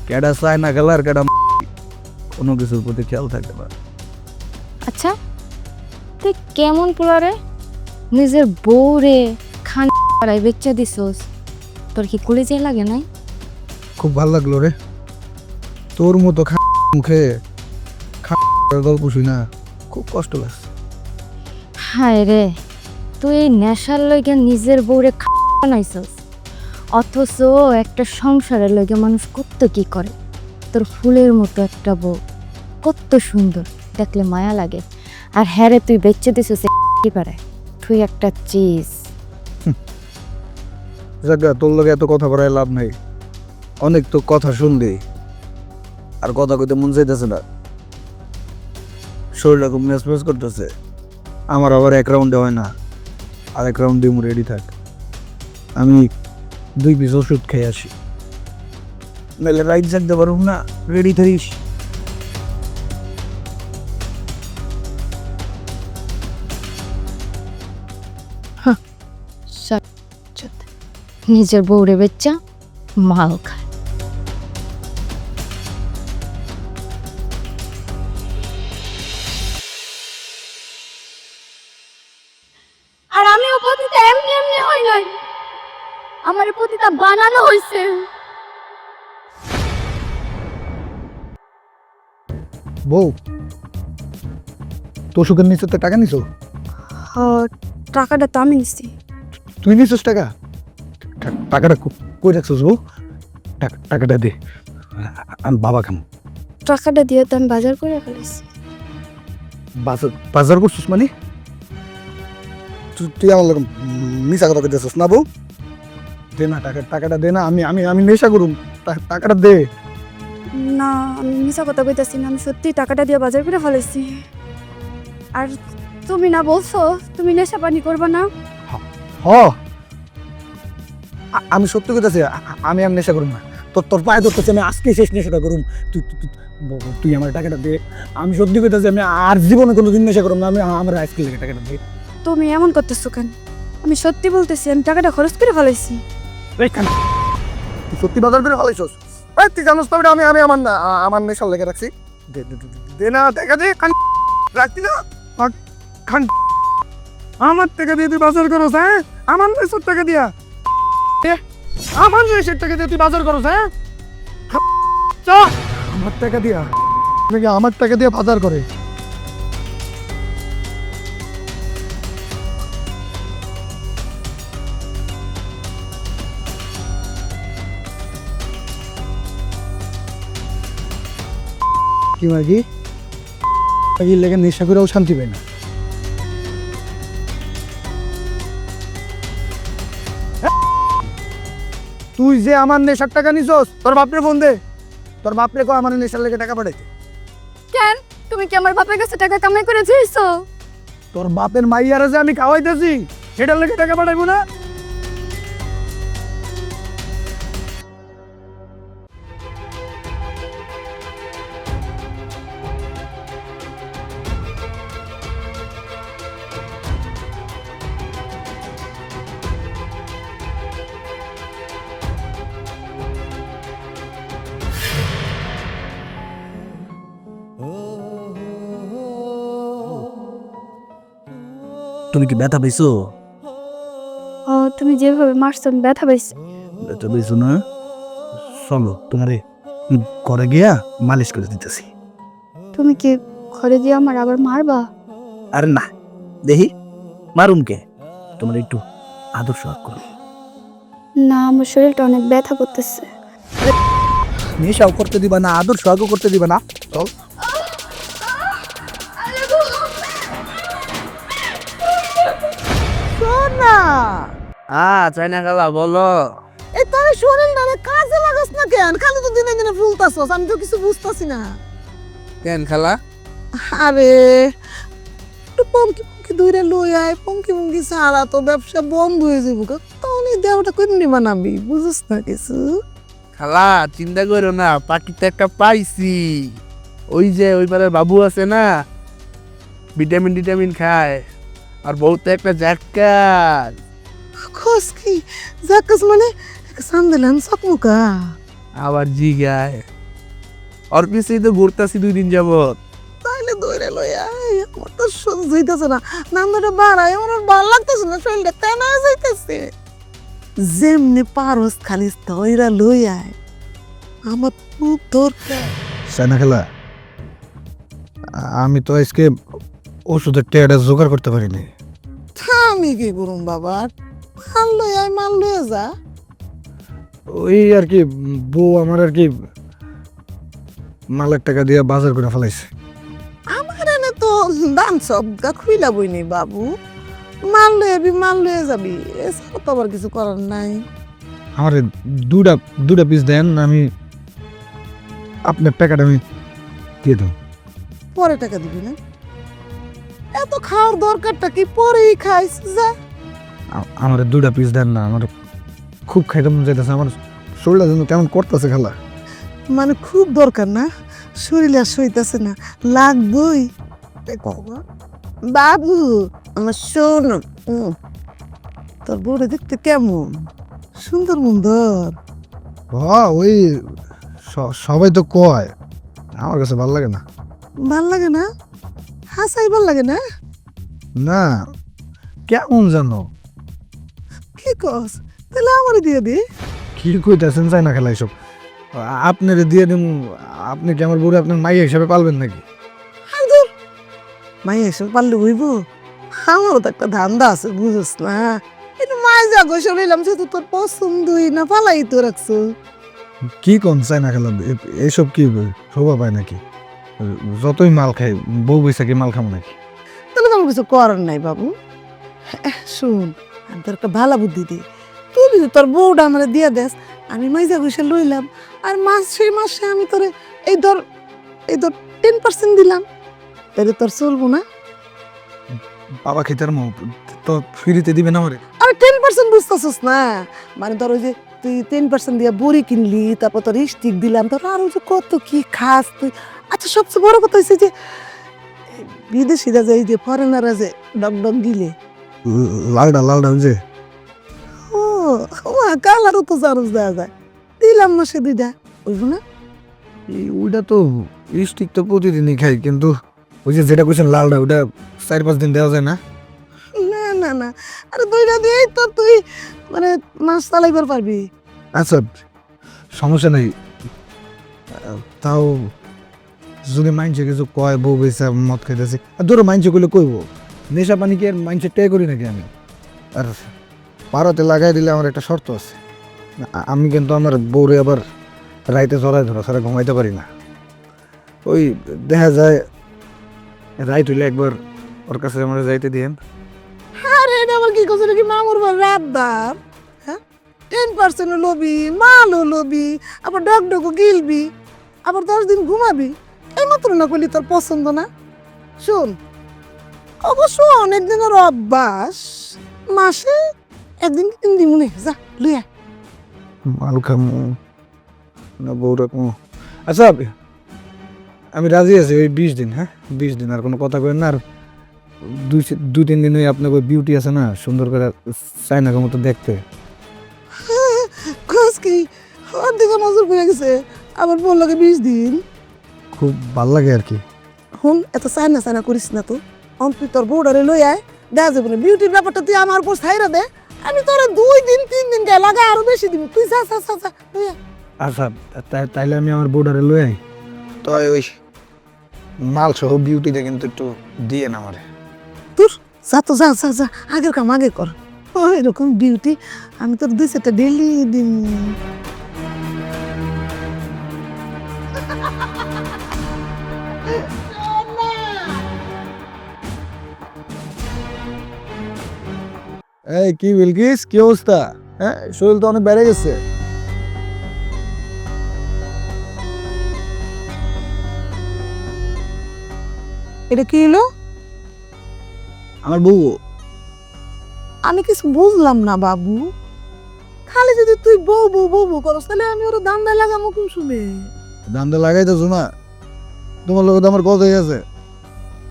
কেডা চায়না খেলার কেডা কোনো কিছুর প্রতি খেয়াল থাকতে পারে।
আচ্ছা, তুই কেমন পোলারে নিজের বউরে খান বেচা দিছস, তোর কি কলেজে লাগে নাই?
খুব ভালো লাগলো রে, তোর মতো মুখে গল্প শুই না, খুব কষ্ট লাগছে।
হায় রে, তুই এই নেশার লইগে নিজের বউরে বানাইছস, অথচ একটা সংসারের লইগে মানুষ কত কি করে। তোর ফুলের মতো একটা বউ, কত সুন্দর, দেখলে মায়া লাগে। আর হ্যাঁ রে, তুই বেচে দিছস কি পারে, তুই একটা চিজ।
জায়গা তোর লগে এত কথা বলায় লাভ নাই, অনেক তো কথা শুনলি আর কথা কইতে মন চাইতেছে না, শরীরটা খুব মেসমেস করতেছে। আমার আবার এক রাউন্ডে হয় না, আর এক রাউন্ড দিয়ে রেডি থাক। আমি 2 পিস ওষুধ খেয়ে আসি, নাহলে রাইট থাকতে পারব না। রেডি থাকিস।
নিজের বউরে বেচা মাল খায়। আর আমি ও পতিতা এমনি এমনি হই নাই, আমার পতিতা বানানো হইছে।
বউ, তোষকের নিচে তো টাকা নিছো?
টাকাটা তো আমি নিছি।
তুই নিছিস টাকা? টাকাটা কই রাখছিস বউ? টাকাটা দে, আমি বাবা খাম।
টাকাটা দিয়ে তো আমি বাজার করে ফেলেছি।
বাজার করছিস মানে? তুই আমার লোক মিশা কথা দিয়েছিস না বউ? দে না টাকাটা দে না, আমি আমি আমি নেশা করুম, টাকাটা দে।
না, আমি মিছা কথা কইতাছি না, আমি সত্যি টাকাটা দিয়ে বাজার করে ফেলেছি। আর তুমি না বলছো তুমি নেশা পানি করবা না?
হ, আমি সত্যি কইতাছি, আমি আর নেশা করুম না। তোর পায়ে ধরতেছি, আমি আজকে শেষ নেশাটা করুম। তুই আমার টাকাটা দে। আমি সত্যি কইতাছি, আমি আর জীবনে কোনোদিন নেশা করুম না। আমি আমার আজকে লেগে টাকাটা দে।
তুমি এমন করতেছো কেন? আমি সত্যি বলতেছি, আমি টাকাটা খরচ করে ফেলেছি।
তুই সত্যি বাজার করে ফেলাইছস? তুই জানোস তো আমি আমি আমার আমার নেশার লেগে রাখছি। দে না টাকা দে, রাখতি না খান। আমার টাকা দিয়ে তুই বাজার করস? হ্যাঁ, আমার নেশার টাকা দিয়া, আমার নেশার টাকা দিয়ে তুই বাজার করস? হ্যাঁ, আমার টাকা দিয়া, নাকি আমার টাকা দিয়ে বাজার করে? কি মাগি লেগে নেশা করেও শান্তি পায় না। তুই যে আমার নেশার টাকা নিছস, তোর বাপরে ফোন দে। তোর বাপরে কো আমার নেশার লেগে টাকা পাঠাইতে।
কেন? তুমি কি আমার বাপের কাছে টাকা কামাই করে দিয়েছো?
তোর বাপের মাইয়ারা যে আমি খাওয়াইতেছি, সেটার লেগে টাকা পাঠাইবো না? তুমি কি ব্যথা পাইছো?
তুমি যেভাবে মারছো আমি ব্যথা পাইছি।
ব্যথা পাইছো না? চলো তোমারে ঘরে গিয়া মালিশ করে দিতেছি।
তুমি কি ঘরে দিয়ে আমার আবার মারবা?
আরে না, দেখি মারুম কে, তোমার একটু আদর সোহাগ করো।
না, আমার শরীরটা অনেক ব্যথা করতেছে।
নেশাও করতে দিবা না, আদর সোহাগও করতে দিবা না। চল।
না
চাইনা খালা বলো।
এই তোর শরীরটা কাজে লাগাস না কেন? খালি তো দিনে দিনে ফুলতাছস, আমি তো কিছু বুঝতাছি না।
কেন খালা?
আরে একটু পঙ্কি দূরে লই আয়, পঙ্কি ছাড়া তো ব্যবসা বন্ধ হয়ে যাবো। তখন এই দেহটা কেমনি বানাবি, বুঝিস না কিছু?
খালা চিন্তা করো না, পাখিতে একটা পাইছি। ওই যে ওইবারের বাবু আছে না, ভিটামিন খায়, আর বহুত একটা ঝাটকার।
খোঁজ কি জাকাস মানে সান্দেলান সকমুকা
আবার জি গায়, ওর পিছেই তো ঘুরতাছি 2 দিন যাবত।
তাইলে দৌড়ে লই আয়, আমার তো সহ্য হইতেছে না। নামটা বাড়ায়, আমার আর ভালো লাগতেছে না, শরীরটা তেনা যাইতেছে। যেমনি পারস খালি তৈরা লই আয়, আমার খুব দরকার।
সাইনা খেলা, আমি তো আজকে ওষুধের টেয়াটা জোগাড় করতে পারিনি।
আমি কি করুম বাবা, মাল লই আয়, মাল লইয়া যা।
ওই আর কি, বউ আমার আর কি মালের টাকা দিয়ে বাজার করে ফেলাইছে।
আমার এনে তো দান সব খুইলা বইনি বাবু, মাল লইয়া যাবি, এছাড়া তো আবার কিছু করার নাই।
আমার দুটা পিস দেন, আমি আপনার প্যাকেট আমি দিয়ে দেব।
পরে টাকা দিবি না? এত খাওয়ার দরকারটা কি? পরেই খাইস যা।
আমার 2টা পিস দেন না, আমার খুব খাইতে মন যাইতেছে। আমার শরীরটা যেন কেমন করতেছে খেলা।
মানে খুব দরকার না, শরীরে আর সইতেছে না, লাগবই। বাবু আমার শোন, তোর বউরে দেখতে কেমন? সুন্দর মুন্দর।
ওই সবাই তো কয়, আমার কাছে ভালো লাগে না।
ভাল লাগে না? হাসাই ভাল লাগে না?
না, কেমন জানো?
কি কস? তাহলে আমারে দিয়ে দি।
কি কইতেছেন? চাই না খেলা এসব। আপনারে দিয়ে দিন, আপনি কি আমার বউরে আপনার মাইয়া হিসাবে পালবেন নাকি?
মাইয়া এসব পারলে হইব? আমারও তো একটা ধান্দা আছে বুঝছ না, একটু মাইজা গোসা লইলাম যেহেতু তোর পছন্দই না ফালাই তো রাখছো।
কি কোন চাই না খেলাম এইসব কি শোভা পায় নাকি? যতই মাল খাই বউ বৈশাখী মাল খাম নাকি?
তাহলে তো আমার কিছু করার নাই বাবু। শুন, আমি তোর একটা ভালো বুদ্ধি দিই, তুই যদি তোর বউটা আমার দিয়া দেস, আমি মাইজা গোসা লইলাম, আর সেই মাসে আমি তোরে এই ধর 10% দিলাম, তাহলে তোর চলবো না?
বাবা খেতার মুখ তো ফ্রিতে দিবে না আমারে?
আরে 10% বুঝতেছিস না, মানে ধর ওই যে তুই 10% দিয়ে বড়ি কিনলি, তারপর তোর স্টিক দিলাম, তোর আরো যে কত কি খাস তুই। আচ্ছা সবচেয়ে বড় কথা হচ্ছে যে বিদেশিরা যে এই যে ফরেনাররা যে ডগ দিলে,
লালডা যে
ও কালারও তো জারুস দেওয়া যায়, দিলাম মাসে 2টা, ওইব না?
ওইটা তো স্টিক তো প্রতিদিনই খাই, কিন্তু ওই যে যেটা কইছেন লালডা ওটা 4-5 দিন দেওয়া যায় না?
না না না, আরে 2টা দিয়েই তো তুই মানে মাস চালাইবার পারবি।
আচ্ছা সমস্যা নেই, তাও যদি মাইনছে কিছু কয় বউ বেসা মদ খাইতেছে, আর ধরো মাইনছে কইলে কইব, নেশা পানি কি আর মাইনছে ট্যাগ করি নাকি আমি? আর পারতে লাগাই দিলে আমার একটা শর্ত আছে, আমি কিন্তু আমার বউরে আবার রাইতে চড়াই ধরা ছাড়া ঘুমাইতে পারি না। ওই দেখা যায় রাইত হইলে একবার ওর কাছে আমরা যাইতে দিয়েন।
আরে এটা আবার কি করছে নাকি মামুর বার রাতদার? হ্যাঁ, 10% লবি, মালও লবি, আবার ডগডগও গিলবি, আবার 10 দিন ঘুমাবি, এই মাত্র না করলি তোর পছন্দ না? শোন, অবশ্য অনেক দিনের অভ্যাস, মাসে 1 দিন 3 দিন মনে যা লইয়া।
মাল খামো না বউ রাখবো? আচ্ছা আমি রাজি আছি ওই 20 দিন, হ্যাঁ 20 দিন, আর কোনো কথা কই না। আর 2-3 দিন ওই আপনার ওই বিউটি আছে না সুন্দর করে চাইনাকে মতো দেখতে,
খোঁজ কি ওর দিকে নজর পড়ে গেছে, আবার বললো 20 দিন।
খুব ভাল লাগে আর কি।
হুন, এত চায়না করিস না তো, তুই তোর বউডারে লই আয়, দেখা যাবে না বিউটির ব্যাপারটা তুই আমার উপর ছাইরা দে, আমি তোরা 2 দিন 3 দিন গায়ে লাগা আরো বেশি দিব, তুই যা লই আয়।
আচ্ছা তাইলে আমি আমার বউডারে লই আই, তো ওই মাল সহ বিউটিতে কিন্তু একটু দিয়ে না আমারে।
তোর যা তো যা আগের কাম আগে কর, ওই রকম বিউটি আমি তোর 2-4টা ডেলি দিন।
এই কি বিলকিস, কি অবস্থা? হ্যাঁ শরীর তো অনেক বেড়ে গেছে।
এটা কি হলো?
আমার বউ।
আমি কিছু বুঝলাম না বাবু, খালি যদি তুই বউ করস তাহলে আমি ওর দান্দা লাগামো কোন শুনে?
দামটা লাগাইতেছো না, তোমার লোক আমার কত হয়ে আছে,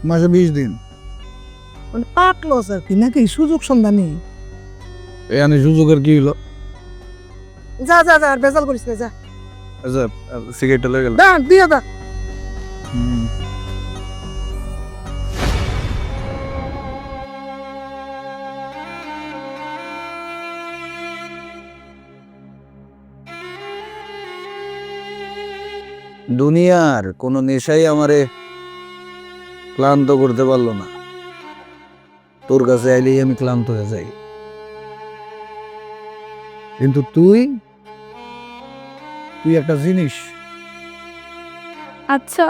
মাসে 20 দিন।
মানে পাকলো আর কি নাকি সুযোগ সন্ধানী?
এখানে সুযোগের কি হলো?
যা আর বেজাল করিস না, যা
আচ্ছা সিগারেটটা লয়ে গেল।
দিয়া দা।
দুনিয়ার কোনো নেশাই আমারে ক্লান্ত করতে পারলো না, তোর কাছে আইলেই আমি ক্লান্ত হয়ে যাই, কিন্তু তুই একটা জিনিস।
আচ্ছা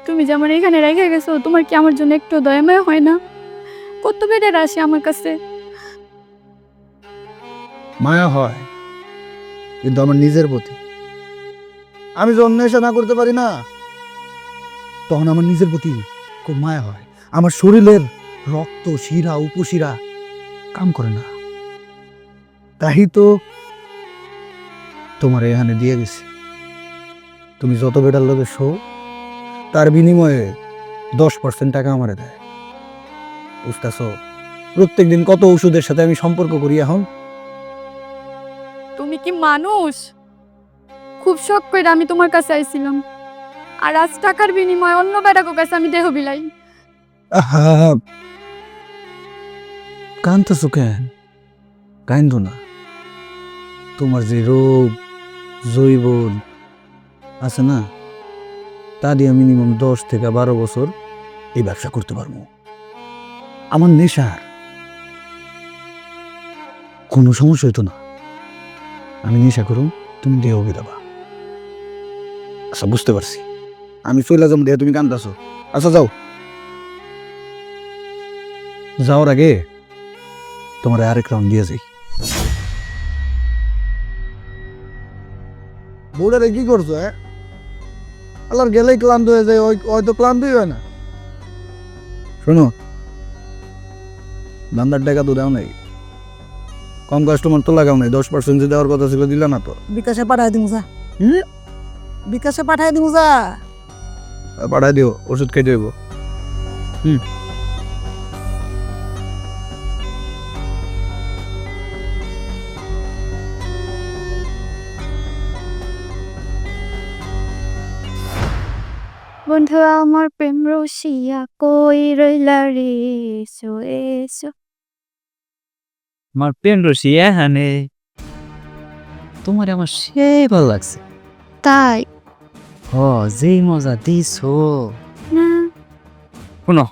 তুমি যেমন এখানে রেখে গেছো, তোমার কি আমার জন্য একটু দয়াময় হয় না? কত বেডের আসে আমার কাছে।
মায়া হয়, কিন্তু আমার নিজের প্রতি। আমি যখন নেশা না করতে পারি না, তখন আমার নিজের প্রতি খুব মায়া হয়। আমার শরীরের রক্ত শিরা উপশিরা কাম করে না, তাই তো তোমার এখানে দিয়ে গেছি। তুমি যত বেটার লোকে শো, তার বিনিময়ে 10% টাকা আমারে দেয়, বুঝতেছ? প্রত্যেক দিন কত ওষুধের সাথে আমি সম্পর্ক করি এখন।
তুমি কি মানুষ? খুব শখ করে আমি তোমার কাছে আইছিলাম, আর আজ টাকার বিনিময়ে অন্য বেটাকো কাছে আমি দেহ বিলাই।
কান্দতেছো কেন? কান্দো না, তোমার যে রোগ জৈবন আছে না, তা দিয়ে মিনিমাম 10 থেকে 12 বছর এই ব্যবসা করতে পারবো।
আমার নেশার কোনো সমস্যা হইতো না। আমি নেশা করুম, তুমি দেহ দেবা। আচ্ছা বুঝতে পারছি, আমি চলে যাম দেহ তুমি কান্দাছো। আচ্ছা যাও, যাওয়ার আগে তোমার আরেক রাউন্ড দিয়ে যাই। বোর্ডারে কি করছো? হ্যাঁ, আল্লাহর গেলেই ক্লান্ত হয়ে যায়, হয়তো ক্লান্তই হয় না। শোনো, দান্দার টাকা তো দেও নাই, কম কাস্টমার তো লাগাও নাই, 10% যে দেওয়ার কথা ছিল দিলা না তো।
বিকাশে পাঠাই দিমু যা। বিকাশে পাঠাই দিমু যা।
পাঠাই দিও, ওষুধ খাইতে হইব।
বন্ধু আমার প্রেম রসিয়া কই রইলা রে, এসো এসো।
আমার পেন রশি এখানে, তোমার আমার সেই ভালো লাগছে।
তাই
ও যেই মজা দিছো।
না?
শুনো,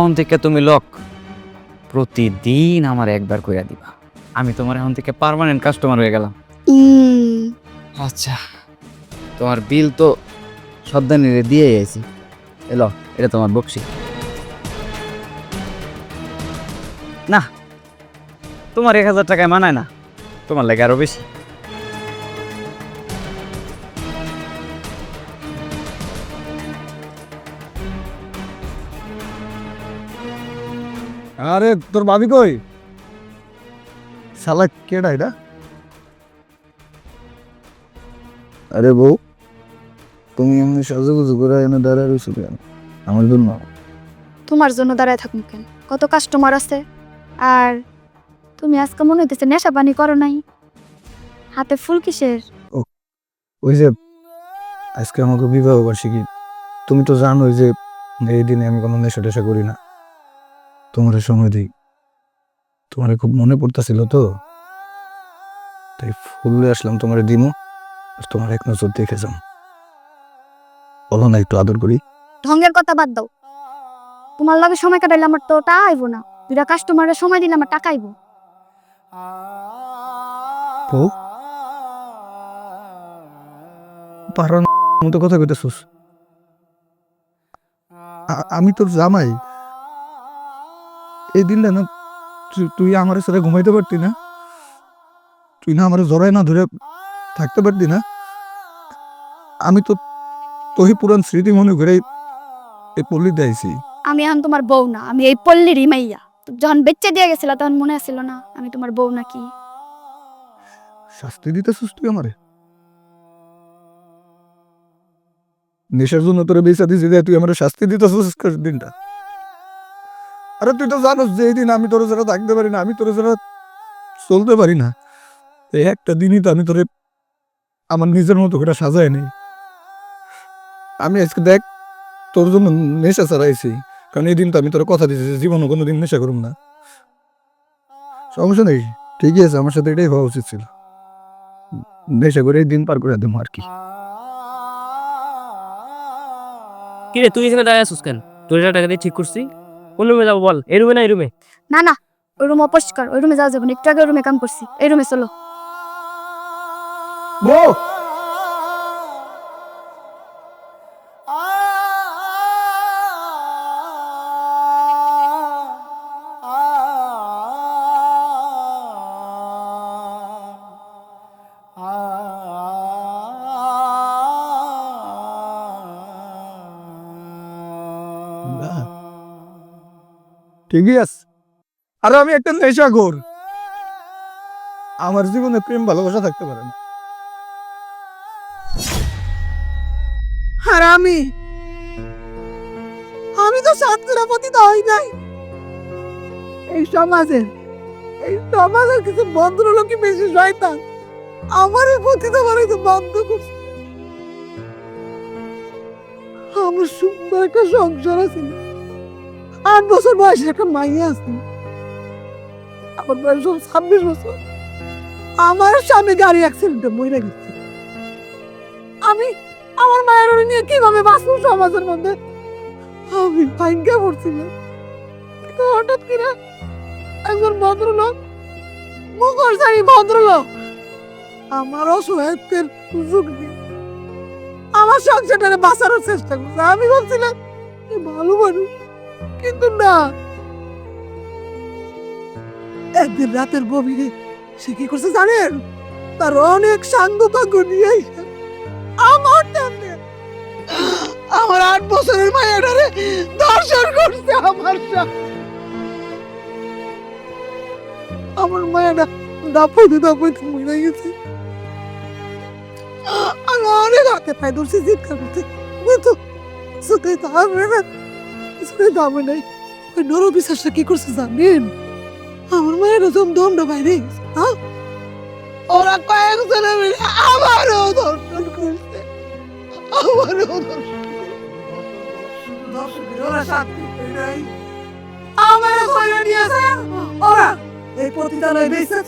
অন থেকে তুমি লক প্রতিদিন আমার একবার কইরা দিবা। আমি তোমার এখন থেকে পার্মানেন্ট কাস্টমার হয়ে গেলাম। আচ্ছা, তোমার বিল তো সদ্দানিরে দিয়ে আইছি। এলো, এটা তোমার বকশি। না, তোমার 1000 টাকায় মানায় না, তোমার লাগে আরো বেশি।
আরে তোর ভাবি কই? শালা কেডা এটা? আরে বউ, তুমি এমনি সাজুগুজু করে এনে দাঁড়ায় রয়েছো কেন? আমার জন্য?
তোমার জন্য দাঁড়ায় থাকুন কেন? কত কাস্টমার আছে। আর তুমি আজকে মনে হইতেছে নেশা পানি করো নাই, হাতে ফুল কিসের?
ওই যে আজকে আমাকে বিবাহ বার্ষিকী, তুমি তো জানোই যে এই দিনে আমি কোনো নেশা টেশা করি না। তোমার সময় দিই, তোমার খুব মনে পড়তেছিল তো, তাই ফুল আসলাম তোমার দিমো, তোমার এক নজর দেখে যাম। বলো না একটু আদর করি।
ঢঙ্গের কথা বাদ দাও। তোমার লগে সময় কাটাইলে আমার তো টা আইবো না, দুইটা কাস্টমারের সময় দিলে আমার টাকা আইবো।
বউ, পারার মতো কথা কইতেছিস। আমি তোর জামাই, এই দিনটা না তুই আমার সাথে ঘুমাইতে পারতি না? তুই না আমার জড়াই না ধরে থাকতে পারতি না? আমি তো তোই পুরান স্মৃতি মনে করে এই পল্লীতে আইছি।
আমি এখন তোমার বউ না, আমি এই পল্লীরই মাইয়া। যখন বেচ্চা দিয়ে গেছিল তখন মনে আছিল না আমি তোমার বউ নাকি?
শাস্তি দিতেছিস তুই আমারে? নেশার জন্য তোরে বেচা দিছি যে তুই আমার শাস্তি দিতেছিস দিনটা? আরে তুই তো জানোস যে এই দিন আমি তোর ছাড়া থাকতে পারি না, আমি তোর ছাড়া চলতে পারি না। এই একটা দিনই তো আমি তোরে আমার নিজের মতো করে সাজাই নেই। আমি আজকে দেখ তোর জন্য নেশা ছাড়াইছি, কারণ এই দিন তো আমি তোর কথা দিয়েছি জীবনে কোনো দিন নেশা করুম না। সমস্যা নেই, ঠিকই আছে, আমার সাথে এটাই হওয়া উচিত ছিল। নেশা করে এই দিন পার করে দেবো আর কি।
কিরে তুই এখানে দাঁড়ায় আছিস কেন? তোর টাকা দিয়ে ঠিক করছি, কোন রুমে যাবো বল? এই রুমে না এই রুমে?
না না, ওই রুম অপরিষ্কার, ওই রুমে যাওয়া যাবে না। একটু আগে ওই রুমে কাম করছি, এই রুমে চলো।
ঠিকই আছে, আরে আমি একটা নেশাখোর, আমার জীবনে প্রেম ভালোবাসা থাকতে পারে না।
আর আমি তো সাতক্ষীরা পতিতা হই নাই। এই সমাজের কিছু ভদ্রলোকই বেশি শয়তান আমার পতিতা বানাইতে বাধ্য করছে। আমার সুন্দর একটা সংসার আছে, 8 বছর বয়সে একটা মাইয়া আছে, আমার বয়স 26 বছর। আমার স্বামী গাড়ি অ্যাক্সিডেন্টে মরে গেছে। আমি আমার মায়ের নিয়ে কিভাবে বাঁচবো সমাজের মধ্যে? আমি ভাগ্যা পড়ছিলাম, হঠাৎ করে একজন ভদ্রলোক, মুখোশধারী ভদ্রলোক আমার অসহায়ত্বের সুযোগ দিয়ে আমার সংসারটারে বাঁচানোর চেষ্টা করছে। আমি ভাবছিলাম কি ভালো মানুষ, কিন্তু না। একদিন রাতের গভীরে সে কি করছে জানেন? তার অনেক সাঙ্গ পাঙ্গ নিয়ে এসে আমার সামনে আমার 8 বছরের মায়েরারে ধর্ষণ করছে। আমার মায়েরা দাপতে দাপতে মরে গেছে। আমি অনেক হাতে পায়ে ধরছি, চিৎকার করতে, কিন্তু কিছুতেই থামবে না, কিছুতেই থামে নাই। ওই নরপিশাচটা কি করছে জানেন? আমার মায়েরা দমটা বাইরে গেছে। হ্যাঁ, ওরা কয়েকজনে মিলে আমারও ধর্ষণ করছে, আমারও ধর্ষণ ওরা শান্তি পেয়ে নাই, আমারও ধরে নিয়েছে ওরা এই পতিতালয় বেঁচে।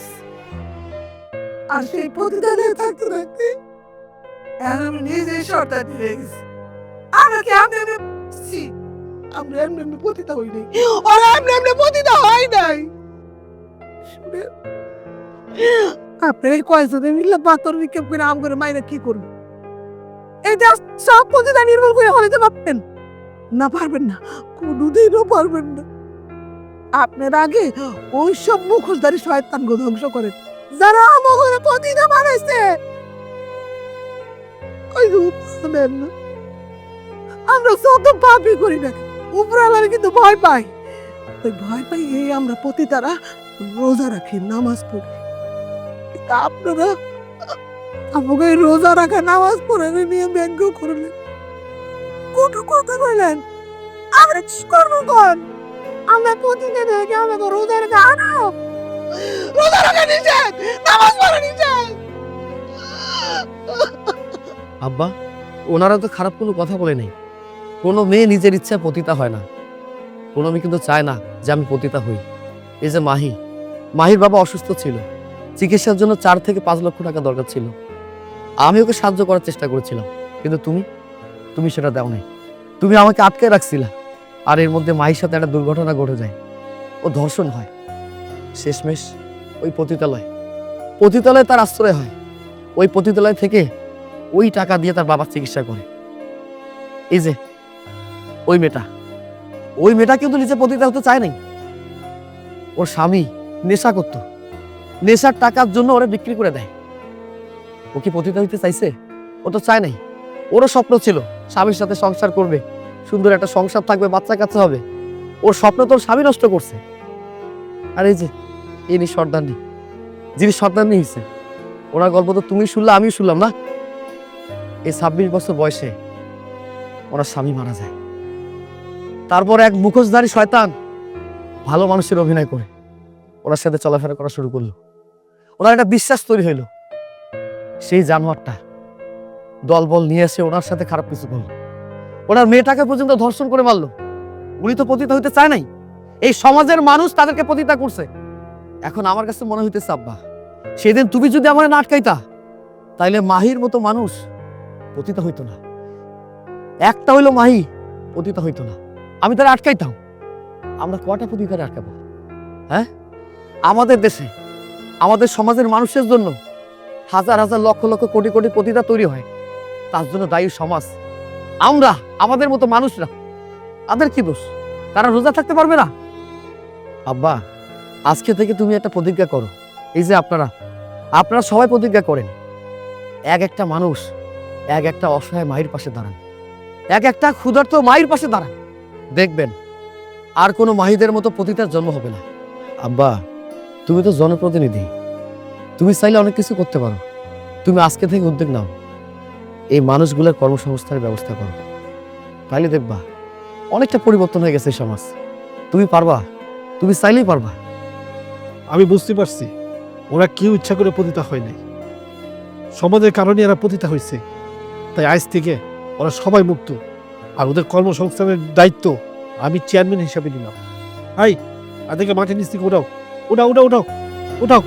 আর সেই পতিতালয়ে থাকতে থাকতে আমি নিজেই সর্দার দিয়ে গেছি। আমাকে আমরা এমনি পতিতা হই নাই, ওরা এমনি পতিতা হয় নাই। আপনার এই কয়েকজনে মিললে পাথর নিক্ষেপ করে আম করে মাইরা কি করবে? এটা সব পতিতা নির্মূল করে হলে পারবেন না? পারবেন না, কোনোদিনও পারবেন না। আপনার আগে ওই সব মুখোশধারী শয়তানকে ধ্বংস করেন যারা আমাকে পতিতা বানাইছে। আমরা যত পাপই করি না, উপরালার কিন্তু ভয় পাই। ওই ভয় পাই এই আমরা পতিতারা রোজা রাখি, নামাজ পড়ি। কিন্তু আপনারা আমাকে রোজা রাখা, নামাজ পড়ে নিয়ে ব্যঙ্গ করলেন, কটু কথা বললেন। আমরা কি করবো বল? আমরা প্রতিদিন থেকে আমাকে রোজা রাখা আনো, রোজা রাখা নিষেধ, নামাজ পড়া নিষেধ।
আব্বা, ওনারা তো খারাপ কোনো কথা বলে নাই। কোনো মেয়ে নিজের ইচ্ছায় পতিতা হয় না, কোনো মেয়ে কিন্তু চায় না যে আমি পতিতা হই। এই যে মাহির বাবা অসুস্থ ছিল, চিকিৎসার জন্য 4 থেকে 5 লক্ষ টাকা দরকার ছিল। আমি ওকে সাহায্য করার চেষ্টা করেছিলাম, কিন্তু তুমি সেটা দাও নাই। তুমি আমাকে আটকে রাখছিলা। আর এর মধ্যে মাহির সাথে একটা দুর্ঘটনা ঘটে যায়, ও ধর্ষণ হয়। শেষমেশ ওই পতিতালয়ে তার আশ্রয় হয়। ওই পতিতালয় থেকে ওই টাকা দিয়ে তার বাবার চিকিৎসা করে। এই যে ওই মেয়েটা কিন্তু নিজে পতিতা হতে চায় নাই। ওর স্বামী নেশা করত, নেশার টাকার জন্য ওরা বিক্রি করে দেয়। ও কি পতিতা হইতে চাইছে? ও তো চায় নাই। ওরও স্বপ্ন ছিল স্বামীর সাথে সংসার করবে, সুন্দর একটা সংসার থাকবে, বাচ্চা কাচ্চা হবে। ওর স্বপ্ন তোর স্বামী নষ্ট করছে। আর এই যে ইনি সর্দারনি, যিনি সর্দারনি হয়েছে, ওনার গল্প তো তুমি শুনলা, আমিও শুনলাম না। এই 26 বছর বয়সে ওনার স্বামী মারা যায়। তারপর এক মুখোশধারী শয়তান ভালো মানুষের অভিনয় করে ওনার সাথে চলাফেরা করা শুরু করলো। ওনার একটা বিশ্বাস তৈরি হইলো। সেই জানোয়ারটা দলবল নিয়ে এসে ওনার সাথে খারাপ কিছু করলো। ওনার মেয়েটাকে পর্যন্ত ধর্ষণ করে মারলো। উনি তো পতিতা হইতে চায় নাই, এই সমাজের মানুষ তাদেরকে পতিতা করছে। এখন আমার কাছে মনে হইতেছে আব্বা, সেদিন তুমি যদি আমার না আটকাইতা, তাইলে মাহির মতো মানুষ পতিতা হইতো না। একটা হইলো মাহি পতিতা হইতো না, আমি তারা আটকাইতাম। আমরা কটা পতিতারে আটকাবো? হ্যাঁ, আমাদের দেশে, আমাদের সমাজের মানুষের জন্য হাজার হাজার লক্ষ লক্ষ কোটি কোটি পতিতা তৈরি হয়। তার জন্য দায়ী সমাজ, আমরা, আমাদের মতো মানুষরা। তাদের কি দোষ? তারা রোজা থাকতে পারবে না? আব্বা, আজকে থেকে তুমি একটা প্রতিজ্ঞা করো। এই যে আপনারা সবাই প্রতিজ্ঞা করেন, এক একটা মানুষ এক একটা অসহায় মায়ের পাশে দাঁড়ান, এক একটা ক্ষুধার্ত মায়ের পাশে দাঁড়ান। দেখবেন আর কোনো মাহিদের মতো পতিতার জন্ম হবে না। আব্বা, তুমি তো জনপ্রতিনিধি, তুমি চাইলে অনেক কিছু করতে পারো। তুমি আজকে থেকে উদ্যোগ নাও, এই মানুষগুলোর কর্মসংস্থানের ব্যবস্থা করো। তাইলে দেখবা অনেকটা পরিবর্তন হয়ে গেছে সমাজ। তুমি পারবা, তুমি চাইলেই পারবা।
আমি বুঝতে পারছি ওরা কেউ ইচ্ছা করে পতিতা হয় নাই, সমাজের কারণে এরা পতিতা হয়েছে। তাই আজ থেকে ওরা সবাই মুক্ত, আর ওদের কর্মসংস্থানের দায়িত্ব আমি চেয়ারম্যান হিসাবে নিলাম। আই, আদেরকে মাঠে নিচ থেকে উঠাও, উঠাও উঠাও উঠাও উঠাও।